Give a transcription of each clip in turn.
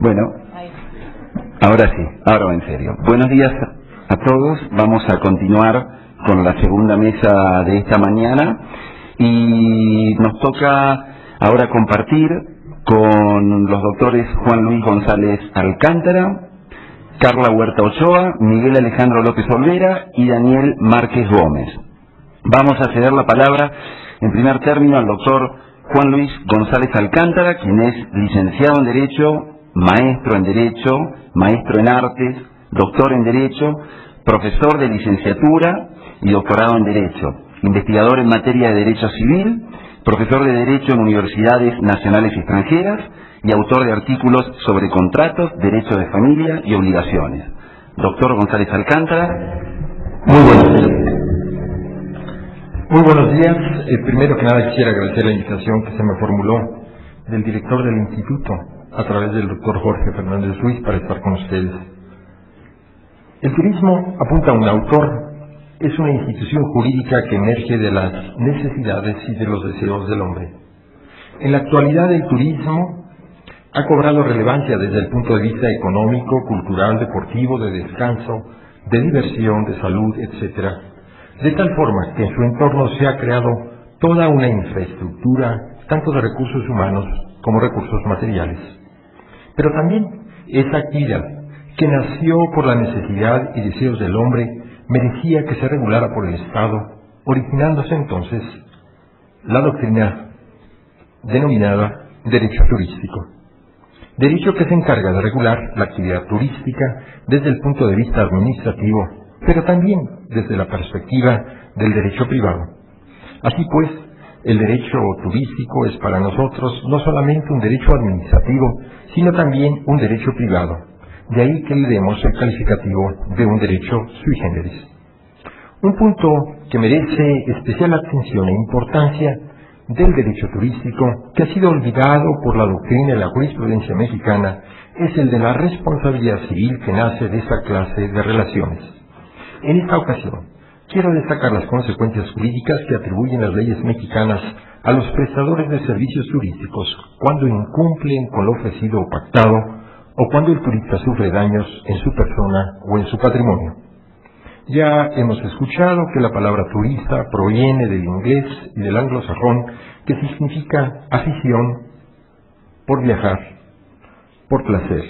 Bueno, ahora sí, ahora va en serio. Buenos días a todos. Vamos a continuar con la segunda mesa de esta mañana y nos toca ahora compartir con los doctores Juan Luis González Alcántara, Carla Huerta Ochoa, Miguel Alejandro López Olvera y Daniel Márquez Gómez. Vamos a ceder la palabra en primer término al doctor Juan Luis González Alcántara, quien es licenciado en Derecho, maestro en Derecho, maestro en Artes, doctor en Derecho, profesor de licenciatura y doctorado en Derecho, investigador en materia de Derecho Civil, profesor de Derecho en universidades nacionales y extranjeras y autor de artículos sobre contratos, derecho de familia y obligaciones. Doctor González Alcántara. Muy buenos días. Muy buenos días. Primero que nada quisiera agradecer la invitación que se me formuló del director del instituto a través del doctor Jorge Fernández Ruiz para estar con ustedes. El turismo, apunta un autor, es una institución jurídica que emerge de las necesidades y de los deseos del hombre. En la actualidad el turismo ha cobrado relevancia desde el punto de vista económico, cultural, deportivo, de descanso, de diversión, de salud, etc., de tal forma que en su entorno se ha creado toda una infraestructura, tanto de recursos humanos como recursos materiales. Pero también esa actividad, que nació por la necesidad y deseos del hombre, merecía que se regulara por el Estado, originándose entonces la doctrina denominada derecho turístico. Derecho que se encarga de regular la actividad turística desde el punto de vista administrativo, pero también desde la perspectiva del derecho privado. Así pues, el derecho turístico es para nosotros no solamente un derecho administrativo, sino también un derecho privado. De ahí que le demos el calificativo de un derecho sui generis. Un punto que merece especial atención e importancia del derecho turístico, que ha sido olvidado por la doctrina y la jurisprudencia mexicana, es el de la responsabilidad civil que nace de esa clase de relaciones. En esta ocasión, quiero destacar las consecuencias jurídicas que atribuyen las leyes mexicanas a los prestadores de servicios turísticos cuando incumplen con lo ofrecido o pactado, o cuando el turista sufre daños en su persona o en su patrimonio. Ya hemos escuchado que la palabra turista proviene del inglés y del anglosajón, que significa afición por viajar, por placer.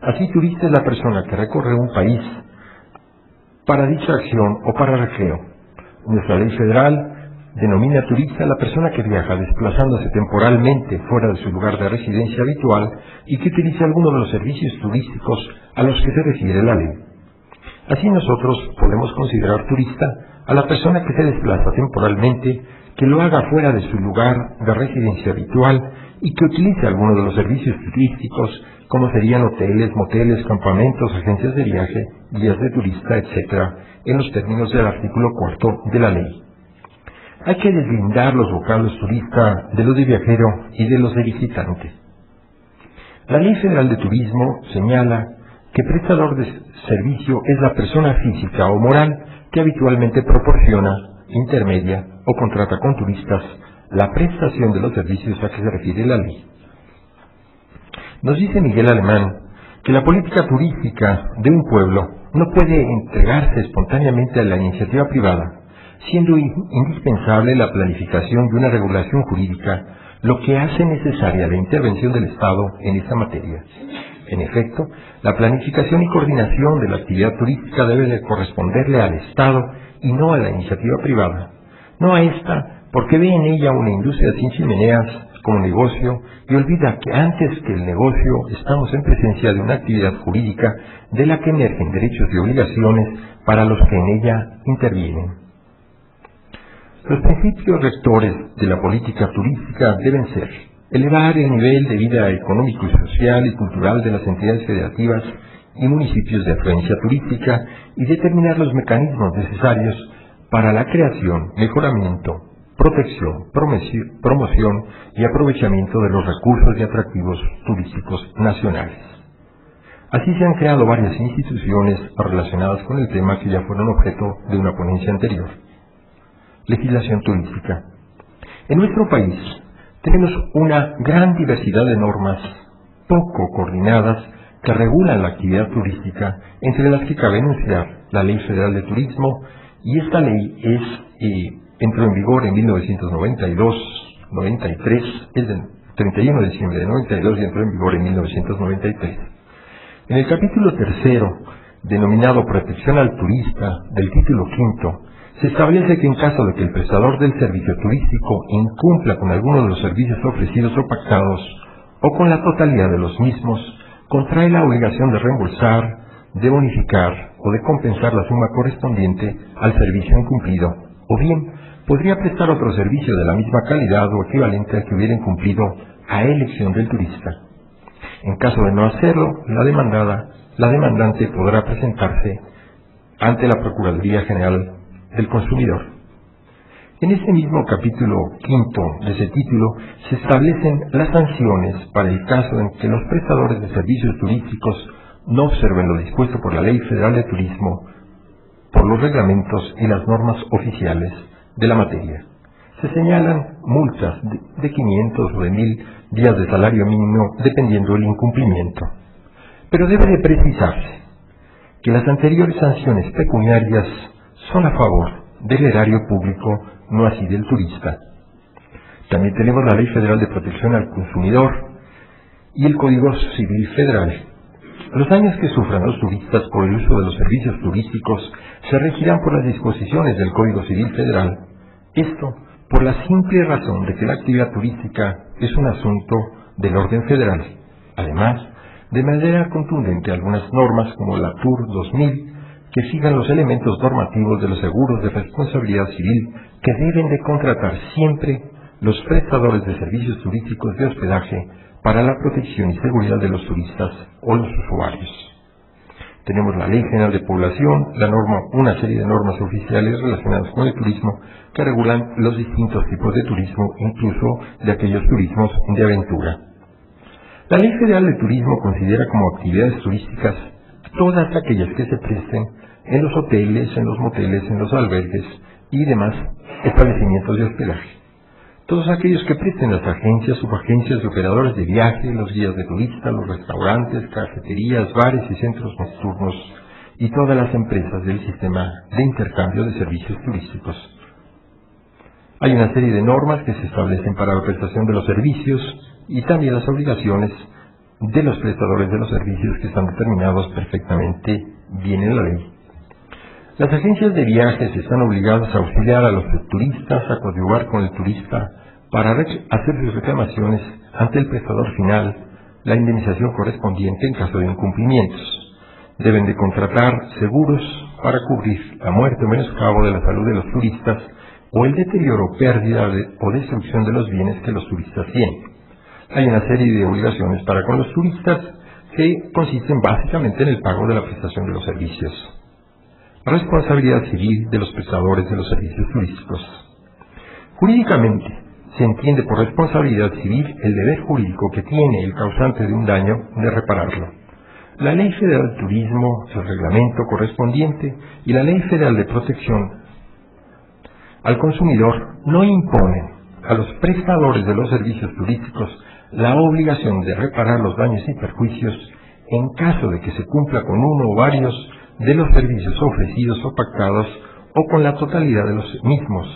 Así, turista es la persona que recorre un país para distracción o para recreo. Nuestra ley federal denomina turista a la persona que viaja desplazándose temporalmente fuera de su lugar de residencia habitual y que utiliza alguno de los servicios turísticos a los que se refiere la ley. Así nosotros podemos considerar turista a la persona que se desplaza temporalmente, que lo haga fuera de su lugar de residencia habitual y que utilice alguno de los servicios turísticos, como serían hoteles, moteles, campamentos, agencias de viaje, guías de turista, etc., en los términos del artículo 4 de la ley. Hay que deslindar los vocablos turista de los de viajero y de los de visitante. La Ley Federal de Turismo señala que prestador de servicio es la persona física o moral que habitualmente proporciona, intermedia o contrata con turistas la prestación de los servicios a que se refiere la ley. Nos dice Miguel Alemán que la política turística de un pueblo no puede entregarse espontáneamente a la iniciativa privada, siendo indispensable la planificación de una regulación jurídica, lo que hace necesaria la intervención del Estado en esta materia. En efecto, la planificación y coordinación de la actividad turística debe de corresponderle al Estado y no a la iniciativa privada. No a esta, porque ve en ella una industria sin chimeneas como negocio y olvida que antes que el negocio estamos en presencia de una actividad jurídica de la que emergen derechos y obligaciones para los que en ella intervienen. Los principios rectores de la política turística deben ser: elevar el nivel de vida económico y social y cultural de las entidades federativas y municipios de afluencia turística y determinar los mecanismos necesarios para la creación, mejoramiento, protección, promoción y aprovechamiento de los recursos y atractivos turísticos nacionales. Así se han creado varias instituciones relacionadas con el tema que ya fueron objeto de una ponencia anterior. Legislación turística. En nuestro país tenemos una gran diversidad de normas poco coordinadas que regulan la actividad turística, entre las que cabe enunciar la Ley Federal de Turismo, y esta ley entró en vigor en 1992-93, es del 31 de diciembre de 92 y entró en vigor en 1993. En el capítulo tercero, denominado Protección al Turista, del título quinto, se establece que en caso de que el prestador del servicio turístico incumpla con alguno de los servicios ofrecidos o pactados, o con la totalidad de los mismos, contrae la obligación de reembolsar, de bonificar o de compensar la suma correspondiente al servicio incumplido, o bien podría prestar otro servicio de la misma calidad o equivalente al que hubiera incumplido a elección del turista. En caso de no hacerlo, la demandante podrá presentarse ante la Procuraduría General del Consumidor. En este mismo capítulo quinto de ese título se establecen las sanciones para el caso en que los prestadores de servicios turísticos no observen lo dispuesto por la Ley Federal de Turismo, por los reglamentos y las normas oficiales de la materia. Se señalan multas de 500 o de 1000 días de salario mínimo dependiendo del incumplimiento. Pero debe de precisarse que las anteriores sanciones pecuniarias son a favor del erario público, no así del turista. También tenemos la Ley Federal de Protección al Consumidor y el Código Civil Federal. Los daños que sufran los turistas por el uso de los servicios turísticos se regirán por las disposiciones del Código Civil Federal. Esto por la simple razón de que la actividad turística es un asunto del orden federal. Además, de manera contundente, algunas normas como la TUR 2000 que fijan los elementos normativos de los seguros de responsabilidad civil que deben de contratar siempre los prestadores de servicios turísticos de hospedaje para la protección y seguridad de los turistas o los usuarios. Tenemos la Ley General de Población, una serie de normas oficiales relacionadas con el turismo que regulan los distintos tipos de turismo, incluso de aquellos turismos de aventura. La Ley Federal de Turismo considera como actividades turísticas todas aquellas que se presten en los hoteles, en los moteles, en los albergues y demás establecimientos de hospedaje. Todos aquellos que presten las agencias, subagencias y operadores de viaje, los guías de turistas, los restaurantes, cafeterías, bares y centros nocturnos y todas las empresas del sistema de intercambio de servicios turísticos. Hay una serie de normas que se establecen para la prestación de los servicios y también las obligaciones de los prestadores de los servicios que están determinados perfectamente bien en la ley. Las agencias de viajes están obligadas a auxiliar a los turistas, a coadyuvar con el turista para hacer sus reclamaciones ante el prestador final, la indemnización correspondiente en caso de incumplimientos. Deben de contratar seguros para cubrir la muerte o menoscabo de la salud de los turistas o el deterioro, pérdida o destrucción de los bienes que los turistas tienen. Hay una serie de obligaciones para con los turistas que consisten básicamente en el pago de la prestación de los servicios. Responsabilidad civil de los prestadores de los servicios turísticos. Jurídicamente, se entiende por responsabilidad civil el deber jurídico que tiene el causante de un daño de repararlo. La Ley Federal de Turismo, el reglamento correspondiente y la Ley Federal de Protección al Consumidor no imponen a los prestadores de los servicios turísticos la obligación de reparar los daños y perjuicios en caso de que se cumpla con uno o varios de los servicios ofrecidos o pactados o con la totalidad de los mismos.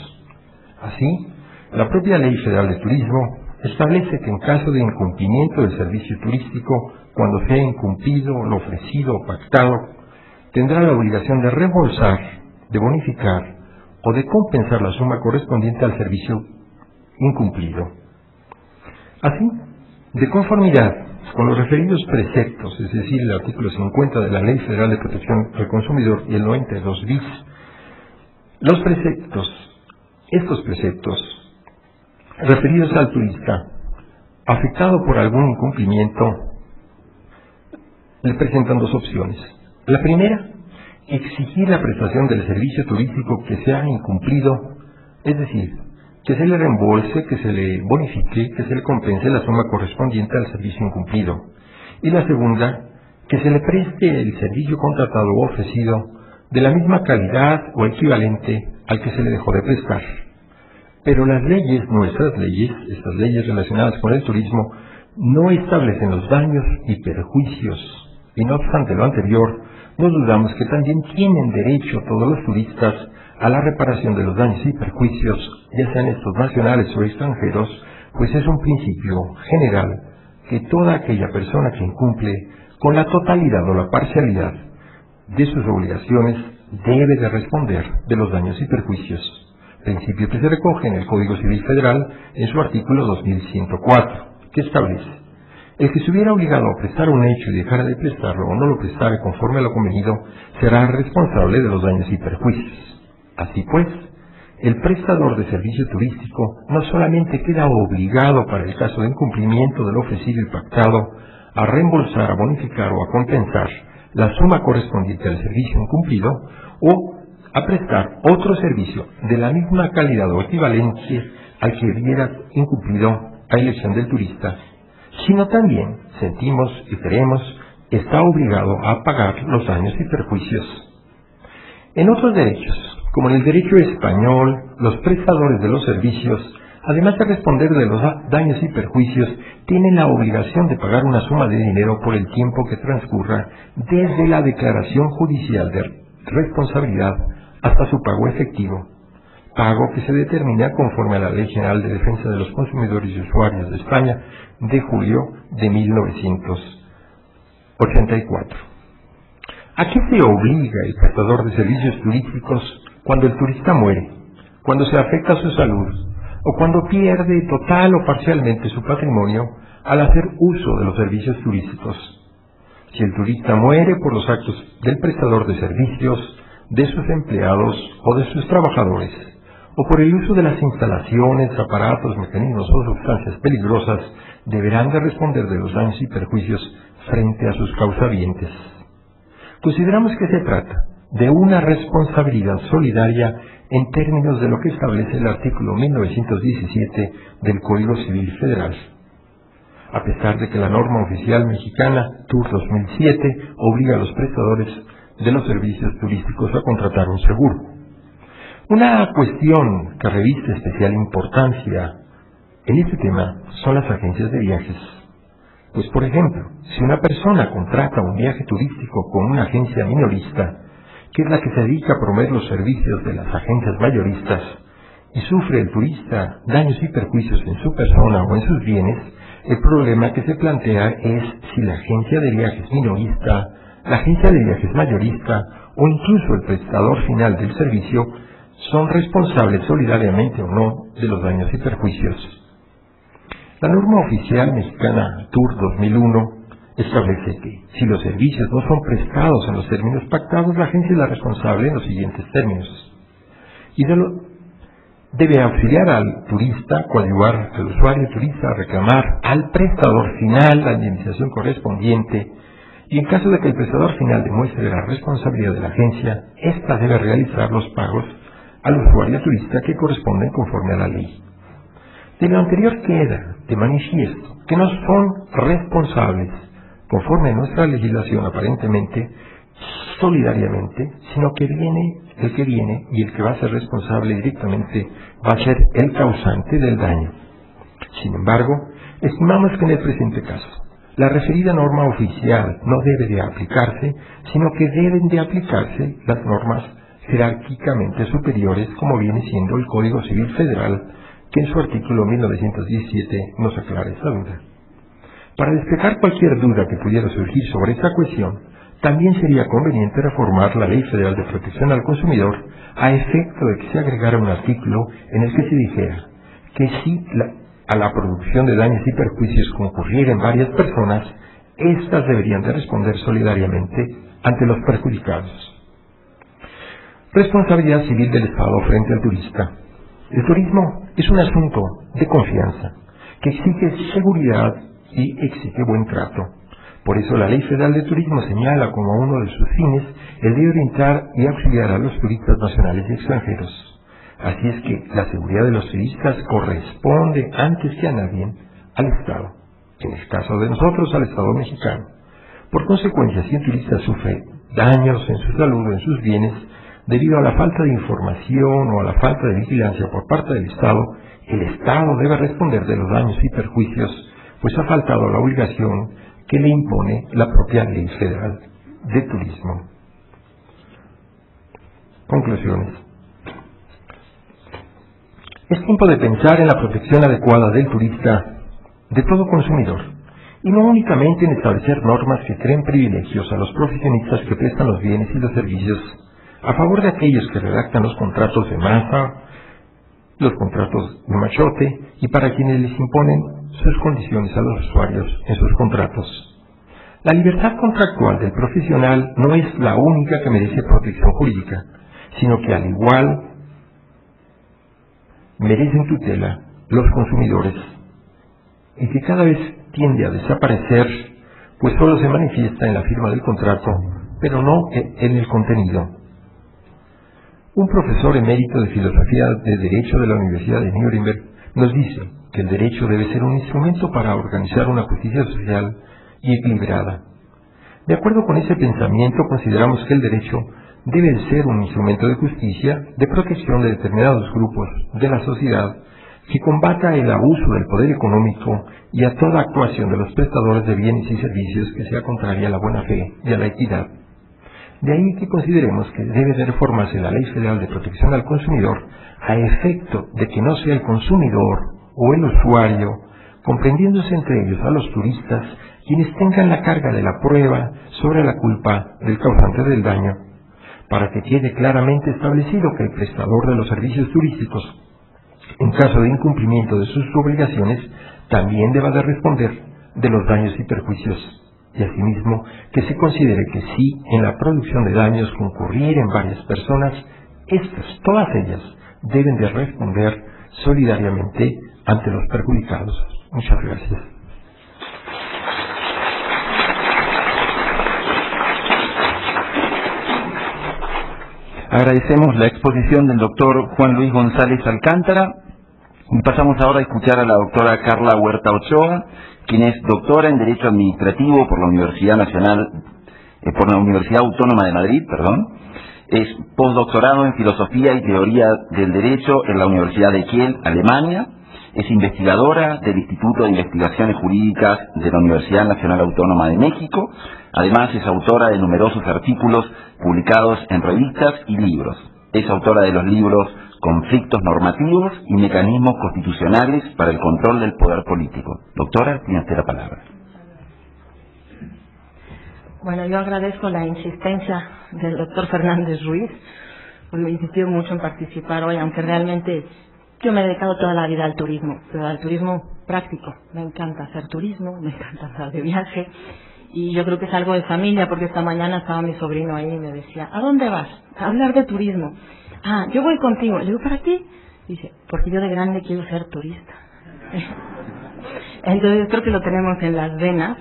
Así, la propia Ley Federal de Turismo establece que en caso de incumplimiento del servicio turístico, cuando sea incumplido, lo ofrecido o pactado, tendrá la obligación de reembolsar, de bonificar o de compensar la suma correspondiente al servicio incumplido. Así, de conformidad con los referidos preceptos, es decir, el artículo 50 de la Ley Federal de Protección al Consumidor y el 92 bis, estos preceptos referidos al turista afectado por algún incumplimiento le presentan dos opciones. La primera, exigir la prestación del servicio turístico que se ha incumplido, es decir, que se le reembolse, que se le bonifique, que se le compense la suma correspondiente al servicio incumplido. Y la segunda, que se le preste el servicio contratado o ofrecido de la misma calidad o equivalente al que se le dejó de prestar. Pero las leyes, nuestras leyes, estas leyes relacionadas con el turismo, no establecen los daños y perjuicios, y no obstante lo anterior, no dudamos que también tienen derecho todos los turistas a la reparación de los daños y perjuicios, ya sean estos nacionales o extranjeros, pues es un principio general que toda aquella persona que incumple con la totalidad o la parcialidad de sus obligaciones debe de responder de los daños y perjuicios, principio que se recoge en el Código Civil Federal en su artículo 2104, que establece: el que se hubiera obligado a prestar un hecho y dejara de prestarlo o no lo prestare conforme a lo convenido, será responsable de los daños y perjuicios. Así pues, el prestador de servicio turístico no solamente queda obligado para el caso de incumplimiento de lo ofrecido y pactado a reembolsar, a bonificar o a compensar la suma correspondiente al servicio incumplido o a prestar otro servicio de la misma calidad o equivalente al que hubiera incumplido a elección del turista, sino también, sentimos y creemos, está obligado a pagar los daños y perjuicios. En otros derechos, como en el derecho español, los prestadores de los servicios, además de responder de los daños y perjuicios, tienen la obligación de pagar una suma de dinero por el tiempo que transcurra desde la declaración judicial de responsabilidad hasta su pago efectivo, pago que se determina conforme a la Ley General de Defensa de los Consumidores y Usuarios de España de julio de 1984. ¿A qué se obliga el prestador de servicios turísticos cuando el turista muere, cuando se afecta su salud o cuando pierde total o parcialmente su patrimonio al hacer uso de los servicios turísticos? Si el turista muere por los actos del prestador de servicios, de sus empleados o de sus trabajadores, o por el uso de las instalaciones, aparatos, mecanismos o sustancias peligrosas, deberán de responder de los daños y perjuicios frente a sus causavientes. Consideramos que se trata de una responsabilidad solidaria en términos de lo que establece el artículo 1917 del Código Civil Federal, a pesar de que la norma oficial mexicana TUR 2007 obliga a los prestadores de los servicios turísticos a contratar un seguro. Una cuestión que reviste especial importancia en este tema son las agencias de viajes. Pues, por ejemplo, si una persona contrata un viaje turístico con una agencia minorista, que es la que se dedica a promover los servicios de las agencias mayoristas, y sufre el turista daños y perjuicios en su persona o en sus bienes, el problema que se plantea es si la agencia de viajes minorista, la agencia de viajes mayorista o incluso el prestador final del servicio son responsables solidariamente o no de los daños y perjuicios. La norma oficial mexicana TUR 2001 establece que si los servicios no son prestados en los términos pactados, la agencia es la responsable en los siguientes términos. Y debe auxiliar al turista, coadyuvar al usuario turista a reclamar al prestador final la indemnización correspondiente, y en caso de que el prestador final demuestre la responsabilidad de la agencia, ésta debe realizar los pagos al usuario turista que corresponden conforme a la ley. De lo anterior queda de manifiesto que no son responsables, conforme a nuestra legislación aparentemente, solidariamente, sino que viene el que viene y el que va a ser responsable directamente va a ser el causante del daño. Sin embargo, estimamos que en el presente caso, la referida norma oficial no debe de aplicarse, sino que deben de aplicarse las normas jerárquicamente superiores, como viene siendo el Código Civil Federal, que en su artículo 1917 nos aclara esta duda. Para despejar cualquier duda que pudiera surgir sobre esta cuestión, también sería conveniente reformar la Ley Federal de Protección al Consumidor a efecto de que se agregara un artículo en el que se dijera que si a la producción de daños y perjuicios concurrieren varias personas, éstas deberían de responder solidariamente ante los perjudicados. Responsabilidad civil del Estado frente al turista. El turismo es un asunto de confianza que exige seguridad y exige buen trato. Por eso la Ley Federal de Turismo señala como uno de sus fines el de orientar y auxiliar a los turistas nacionales y extranjeros. Así es que la seguridad de los turistas corresponde antes que a nadie al Estado, en el caso de nosotros al Estado mexicano. Por consecuencia, si un turista sufre daños en su salud o en sus bienes, debido a la falta de información o a la falta de vigilancia por parte del Estado, el Estado debe responder de los daños y perjuicios pues ha faltado a la obligación que le impone la propia Ley Federal de Turismo. Conclusiones. Es tiempo de pensar en la protección adecuada del turista, de todo consumidor, y no únicamente en establecer normas que creen privilegios a los profesionistas que prestan los bienes y los servicios a favor de aquellos que redactan los contratos de masa, los contratos de machote, y para quienes les imponen sus condiciones a los usuarios en sus contratos. La libertad contractual del profesional no es la única que merece protección jurídica, sino que al igual merecen tutela los consumidores, y que cada vez tiende a desaparecer, pues solo se manifiesta en la firma del contrato, pero no en el contenido. Un profesor emérito de Filosofía de Derecho de la Universidad de Nuremberg nos dice que el derecho debe ser un instrumento para organizar una justicia social y equilibrada. De acuerdo con ese pensamiento, consideramos que el derecho debe ser un instrumento de justicia, de protección de determinados grupos de la sociedad, que combata el abuso del poder económico y a toda actuación de los prestadores de bienes y servicios que sea contraria a la buena fe y a la equidad. De ahí que consideremos que debe de reformarse la Ley Federal de Protección al Consumidor a efecto de que no sea el consumidor o el usuario, comprendiéndose entre ellos a los turistas, quienes tengan la carga de la prueba sobre la culpa del causante del daño, para que quede claramente establecido que el prestador de los servicios turísticos, en caso de incumplimiento de sus obligaciones, también deba de responder de los daños y perjuicios. Y asimismo, que se considere que si en la producción de daños concurrieren varias personas, estas, todas ellas, deben de responder solidariamente ante los perjudicados. Muchas gracias. Agradecemos la exposición del doctor Juan Luis González Alcántara y pasamos ahora a escuchar a la doctora Carla Huerta Ochoa, quien es doctora en Derecho Administrativo por la Universidad Autónoma de Madrid, es postdoctorado en Filosofía y Teoría del Derecho en la Universidad de Kiel, Alemania, es investigadora del Instituto de Investigaciones Jurídicas de la Universidad Nacional Autónoma de México, además es autora de numerosos artículos publicados en revistas y libros. Es autora de los libros Conflictos normativos y mecanismos constitucionales para el control del poder político. Doctora, tiene usted la palabra. Bueno, yo agradezco la insistencia del doctor Fernández Ruiz, pues me insistió mucho en participar hoy, aunque realmente yo me he dedicado toda la vida al turismo, pero al turismo práctico. Me encanta hacer turismo, me encanta andar de viaje, y yo creo que es algo de familia, porque esta mañana estaba mi sobrino ahí y me decía, ¿a dónde vas? A hablar de turismo. Ah, yo voy contigo. Le digo, ¿para qué? Dice, porque yo de grande quiero ser turista. Entonces creo que lo tenemos en las venas.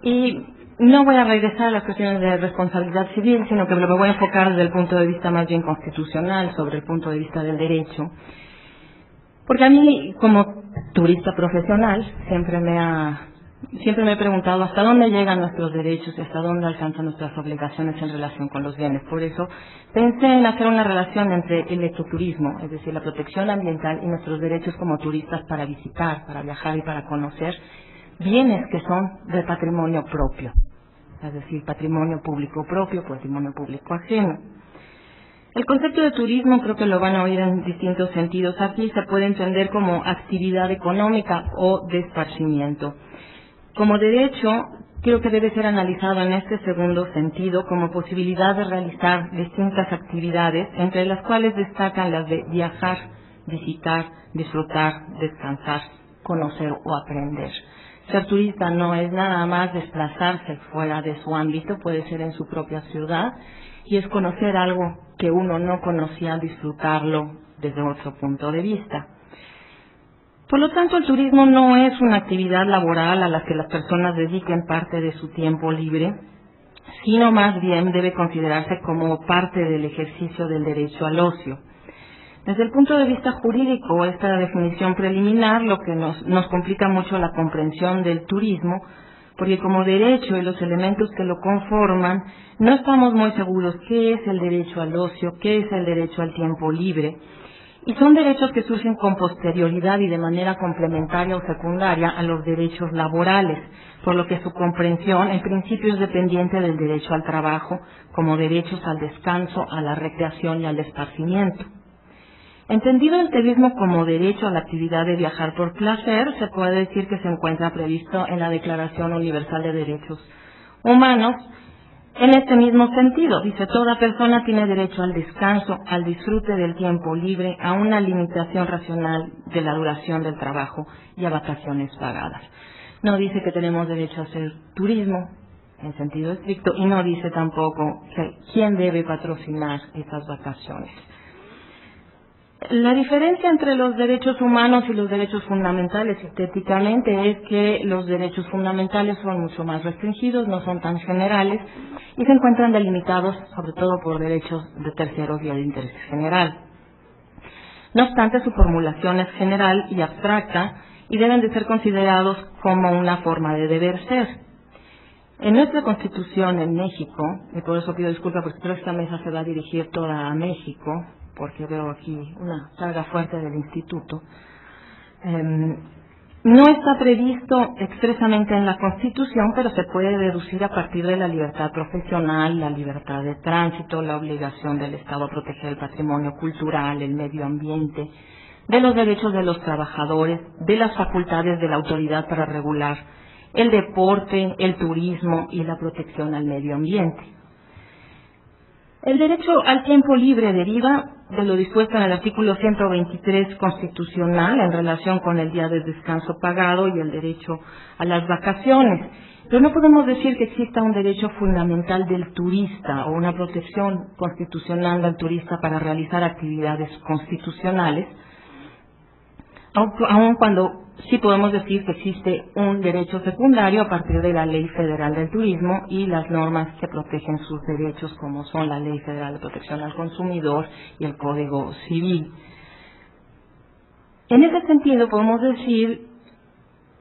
Y no voy a regresar a las cuestiones de responsabilidad civil, sino que me voy a enfocar desde el punto de vista más bien constitucional, sobre el punto de vista del derecho. Porque a mí, como turista profesional, siempre me he preguntado hasta dónde llegan nuestros derechos y hasta dónde alcanzan nuestras obligaciones en relación con los bienes. Por eso pensé en hacer una relación entre el ecoturismo, es decir, la protección ambiental, y nuestros derechos como turistas para visitar, para viajar y para conocer bienes que son de patrimonio propio, es decir, patrimonio público propio, patrimonio público ajeno. El concepto de turismo creo que lo van a oír en distintos sentidos. Aquí se puede entender como actividad económica o de esparcimiento. Como derecho, creo que debe ser analizado en este segundo sentido como posibilidad de realizar distintas actividades, entre las cuales destacan las de viajar, visitar, disfrutar, descansar, conocer o aprender. Ser turista no es nada más desplazarse fuera de su ámbito, puede ser en su propia ciudad, y es conocer algo que uno no conocía, disfrutarlo desde otro punto de vista. Por lo tanto, el turismo no es una actividad laboral a la que las personas dediquen parte de su tiempo libre, sino más bien debe considerarse como parte del ejercicio del derecho al ocio. Desde el punto de vista jurídico, esta definición preliminar lo que nos complica mucho la comprensión del turismo, porque como derecho y los elementos que lo conforman, no estamos muy seguros qué es el derecho al ocio, qué es el derecho al tiempo libre. y son derechos que surgen con posterioridad y de manera complementaria o secundaria a los derechos laborales, por lo que su comprensión en principio es dependiente del derecho al trabajo, como derechos al descanso, a la recreación y al esparcimiento. Entendido el turismo como derecho a la actividad de viajar por placer, se puede decir que se encuentra previsto en la Declaración Universal de Derechos Humanos. En este mismo sentido, dice, toda persona tiene derecho al descanso, al disfrute del tiempo libre, a una limitación racional de la duración del trabajo y a vacaciones pagadas. No dice que tenemos derecho a hacer turismo en sentido estricto y no dice tampoco quién debe patrocinar esas vacaciones. La diferencia entre los derechos humanos y los derechos fundamentales sintéticamente es que los derechos fundamentales son mucho más restringidos, no son tan generales y se encuentran delimitados sobre todo por derechos de terceros y de interés general. No obstante, su formulación es general y abstracta y deben de ser considerados como una forma de deber ser. En nuestra Constitución en México, y por eso pido disculpas porque creo que esta mesa se va a dirigir toda a México, porque veo aquí una carga fuerte del instituto, no está previsto expresamente en la Constitución, pero se puede deducir a partir de la libertad profesional, la libertad de tránsito, la obligación del Estado a proteger el patrimonio cultural, el medio ambiente, de los derechos de los trabajadores, de las facultades de la autoridad para regular el deporte, el turismo y la protección al medio ambiente. El derecho al tiempo libre deriva de lo dispuesto en el artículo 123 constitucional en relación con el día de descanso pagado y el derecho a las vacaciones. Pero no podemos decir que exista un derecho fundamental del turista o una protección constitucional del turista para realizar actividades constitucionales, aun cuando sí podemos decir que existe un derecho secundario a partir de la Ley Federal del Turismo y las normas que protegen sus derechos, como son la Ley Federal de Protección al Consumidor y el Código Civil. En ese sentido, podemos decir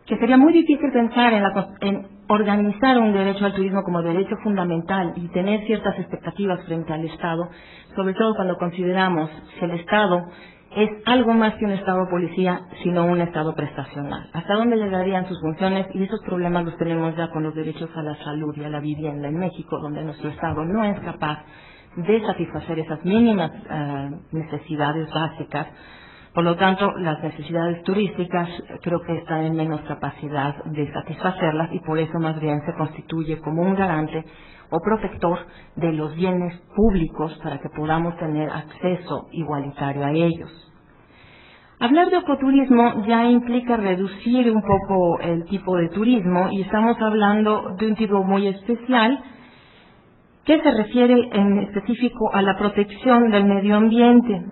que sería muy difícil pensar en organizar un derecho al turismo como derecho fundamental y tener ciertas expectativas frente al Estado, sobre todo cuando consideramos que el Estado es algo más que un Estado policía, sino un Estado prestacional. ¿Hasta dónde llegarían sus funciones? Y esos problemas los tenemos ya con los derechos a la salud y a la vivienda en México, donde nuestro Estado no es capaz de satisfacer esas mínimas necesidades básicas. Por lo tanto, las necesidades turísticas creo que están en menos capacidad de satisfacerlas y por eso más bien se constituye como un garante o protector de los bienes públicos para que podamos tener acceso igualitario a ellos. Hablar de ecoturismo ya implica reducir un poco el tipo de turismo y estamos hablando de un tipo muy especial que se refiere en específico a la protección del medio ambiente.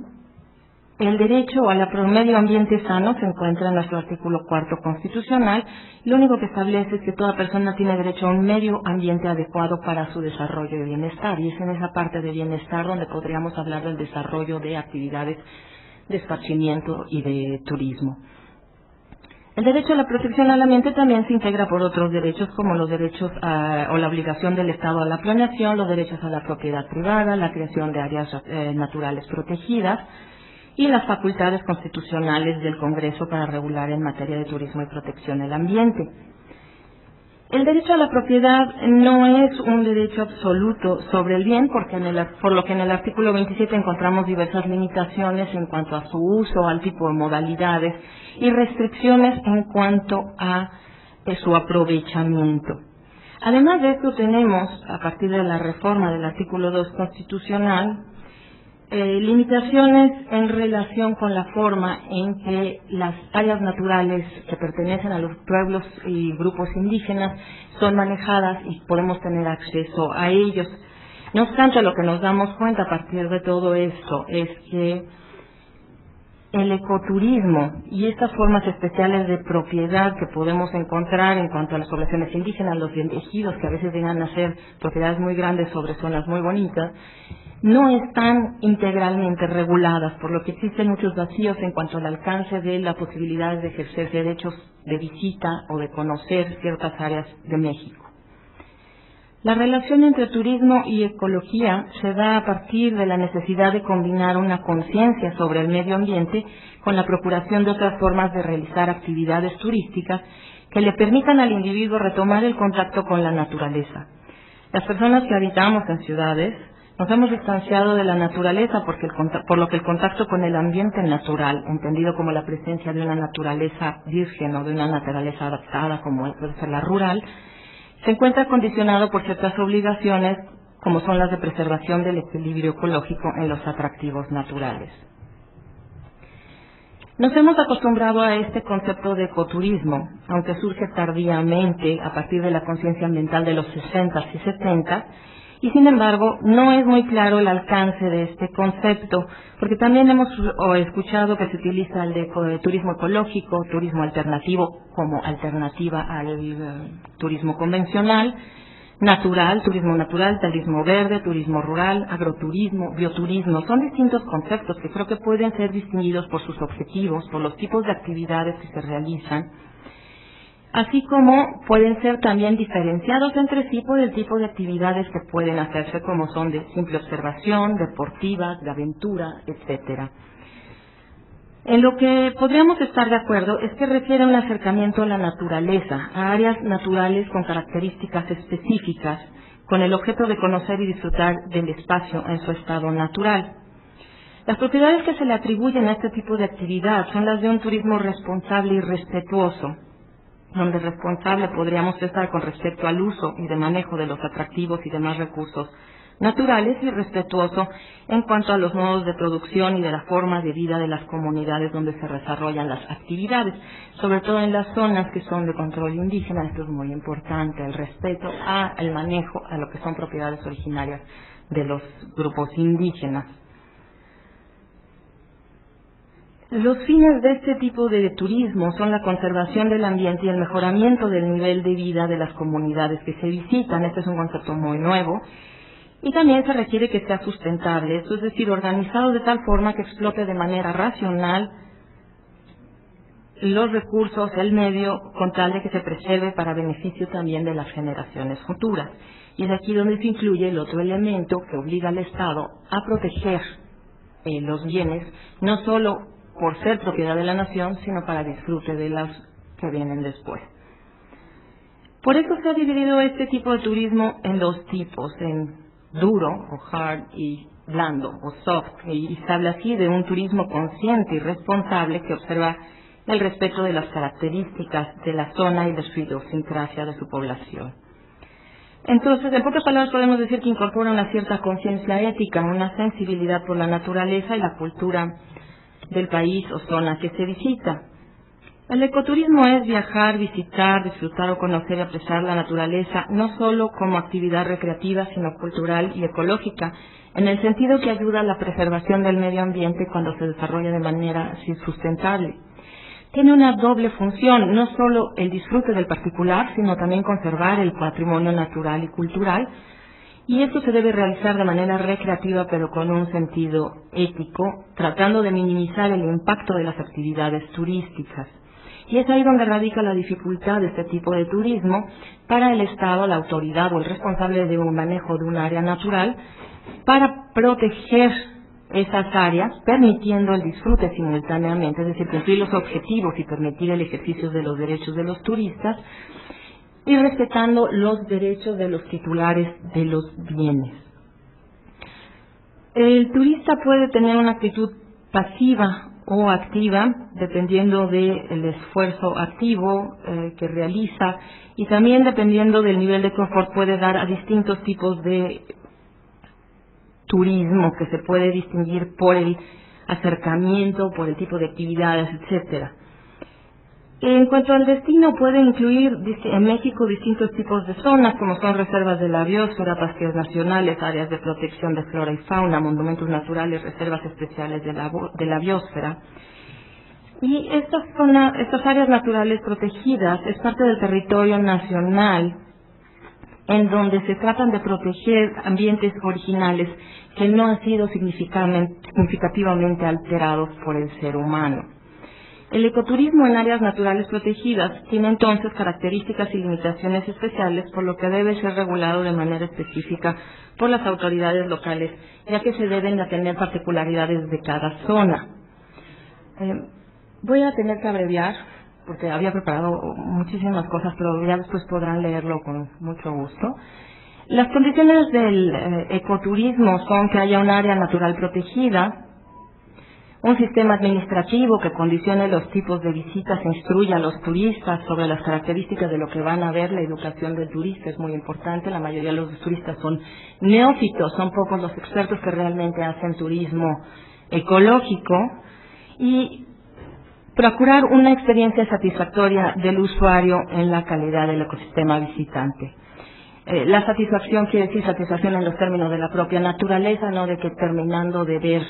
El derecho al medio ambiente sano se encuentra en nuestro artículo 4 constitucional. Lo único que establece es que toda persona tiene derecho a un medio ambiente adecuado para su desarrollo y bienestar. Y es en esa parte de bienestar donde podríamos hablar del desarrollo de actividades de esparcimiento y de turismo. El derecho a la protección al ambiente también se integra por otros derechos como los derechos o la obligación del Estado a la planeación, los derechos a la propiedad privada, la creación de áreas naturales protegidas, y las facultades constitucionales del Congreso para regular en materia de turismo y protección del ambiente. El derecho a la propiedad no es un derecho absoluto sobre el bien, porque por lo que en el artículo 27 encontramos diversas limitaciones en cuanto a su uso, al tipo de modalidades y restricciones en cuanto a su aprovechamiento. Además de esto tenemos, a partir de la reforma del artículo 2 constitucional, limitaciones en relación con la forma en que las áreas naturales que pertenecen a los pueblos y grupos indígenas son manejadas y podemos tener acceso a ellos. No obstante, lo que nos damos cuenta a partir de todo esto es que el ecoturismo y estas formas especiales de propiedad que podemos encontrar en cuanto a las poblaciones indígenas, los bien tejidos, que a veces llegan a ser propiedades muy grandes sobre zonas muy bonitas, no están integralmente reguladas, por lo que existen muchos vacíos en cuanto al alcance de la posibilidad de ejercer derechos de visita o de conocer ciertas áreas de México. La relación entre turismo y ecología se da a partir de la necesidad de combinar una conciencia sobre el medio ambiente con la procuración de otras formas de realizar actividades turísticas que le permitan al individuo retomar el contacto con la naturaleza. Las personas que habitamos en ciudades nos hemos distanciado de la naturaleza por lo que el contacto con el ambiente natural, entendido como la presencia de una naturaleza virgen o de una naturaleza adaptada como puede ser la rural, se encuentra condicionado por ciertas obligaciones como son las de preservación del equilibrio ecológico en los atractivos naturales. Nos hemos acostumbrado a este concepto de ecoturismo, aunque surge tardíamente a partir de la conciencia ambiental de los 60 y 70, y sin embargo no es muy claro el alcance de este concepto, porque también hemos escuchado que se utiliza el de turismo ecológico, turismo alternativo como alternativa al turismo convencional, natural, turismo verde, turismo rural, agroturismo, bioturismo. Son distintos conceptos que creo que pueden ser distinguidos por sus objetivos, por los tipos de actividades que se realizan, así como pueden ser también diferenciados entre sí por el tipo de actividades que pueden hacerse, como son de simple observación, deportivas, de aventura, etcétera. En lo que podríamos estar de acuerdo es que refiere a un acercamiento a la naturaleza, a áreas naturales con características específicas, con el objeto de conocer y disfrutar del espacio en su estado natural. Las propiedades que se le atribuyen a este tipo de actividad son las de un turismo responsable y respetuoso, donde responsable podríamos estar con respecto al uso y de manejo de los atractivos y demás recursos naturales, y respetuoso en cuanto a los modos de producción y de la forma de vida de las comunidades donde se desarrollan las actividades, sobre todo en las zonas que son de control indígena. Esto es muy importante, el respeto al manejo, a lo que son propiedades originarias de los grupos indígenas. Los fines de este tipo de turismo son la conservación del ambiente y el mejoramiento del nivel de vida de las comunidades que se visitan. Este es un concepto muy nuevo. Y también se requiere que sea sustentable, esto es decir, organizado de tal forma que explote de manera racional los recursos, el medio, con tal de que se preserve para beneficio también de las generaciones futuras. Y es aquí donde se incluye el otro elemento que obliga al Estado a proteger los bienes, no solo por ser propiedad de la nación, sino para disfrute de los que vienen después. Por eso se ha dividido este tipo de turismo en dos tipos, en duro o hard y blando o soft, y se habla así de un turismo consciente y responsable que observa el respeto de las características de la zona y de su idiosincrasia de su población. Entonces, en pocas palabras podemos decir que incorpora una cierta conciencia ética, una sensibilidad por la naturaleza y la cultura del país o zona que se visita. El ecoturismo es viajar, visitar, disfrutar o conocer y apreciar la naturaleza, no solo como actividad recreativa, sino cultural y ecológica, en el sentido que ayuda a la preservación del medio ambiente cuando se desarrolla de manera sustentable. Tiene una doble función, no solo el disfrute del particular, sino también conservar el patrimonio natural y cultural, y esto se debe realizar de manera recreativa pero con un sentido ético, tratando de minimizar el impacto de las actividades turísticas. Y es ahí donde radica la dificultad de este tipo de turismo para el Estado, la autoridad o el responsable de un manejo de un área natural, para proteger esas áreas, permitiendo el disfrute simultáneamente, es decir, cumplir los objetivos y permitir el ejercicio de los derechos de los turistas, y respetando los derechos de los titulares de los bienes. El turista puede tener una actitud pasiva o activa, dependiendo del esfuerzo activo que realiza, y también dependiendo del nivel de confort puede dar a distintos tipos de turismo que se puede distinguir por el acercamiento, por el tipo de actividades, etcétera. En cuanto al destino, puede incluir en México distintos tipos de zonas, como son reservas de la biosfera, parques nacionales, áreas de protección de flora y fauna, monumentos naturales, reservas especiales de la biosfera. Y estas áreas naturales protegidas es parte del territorio nacional, en donde se tratan de proteger ambientes originales que no han sido significativamente alterados por el ser humano. El ecoturismo en áreas naturales protegidas tiene entonces características y limitaciones especiales, por lo que debe ser regulado de manera específica por las autoridades locales, ya que se deben atender particularidades de cada zona. Voy a tener que abreviar, porque había preparado muchísimas cosas, pero ya después podrán leerlo con mucho gusto. Las condiciones del ecoturismo son que haya un área natural protegida, un sistema administrativo que condicione los tipos de visitas e instruya a los turistas sobre las características de lo que van a ver. La educación del turista es muy importante. La mayoría de los turistas son neófitos, son pocos los expertos que realmente hacen turismo ecológico. Y procurar una experiencia satisfactoria del usuario en la calidad del ecosistema visitante. La satisfacción quiere decir satisfacción en los términos de la propia naturaleza, no de que terminando de ver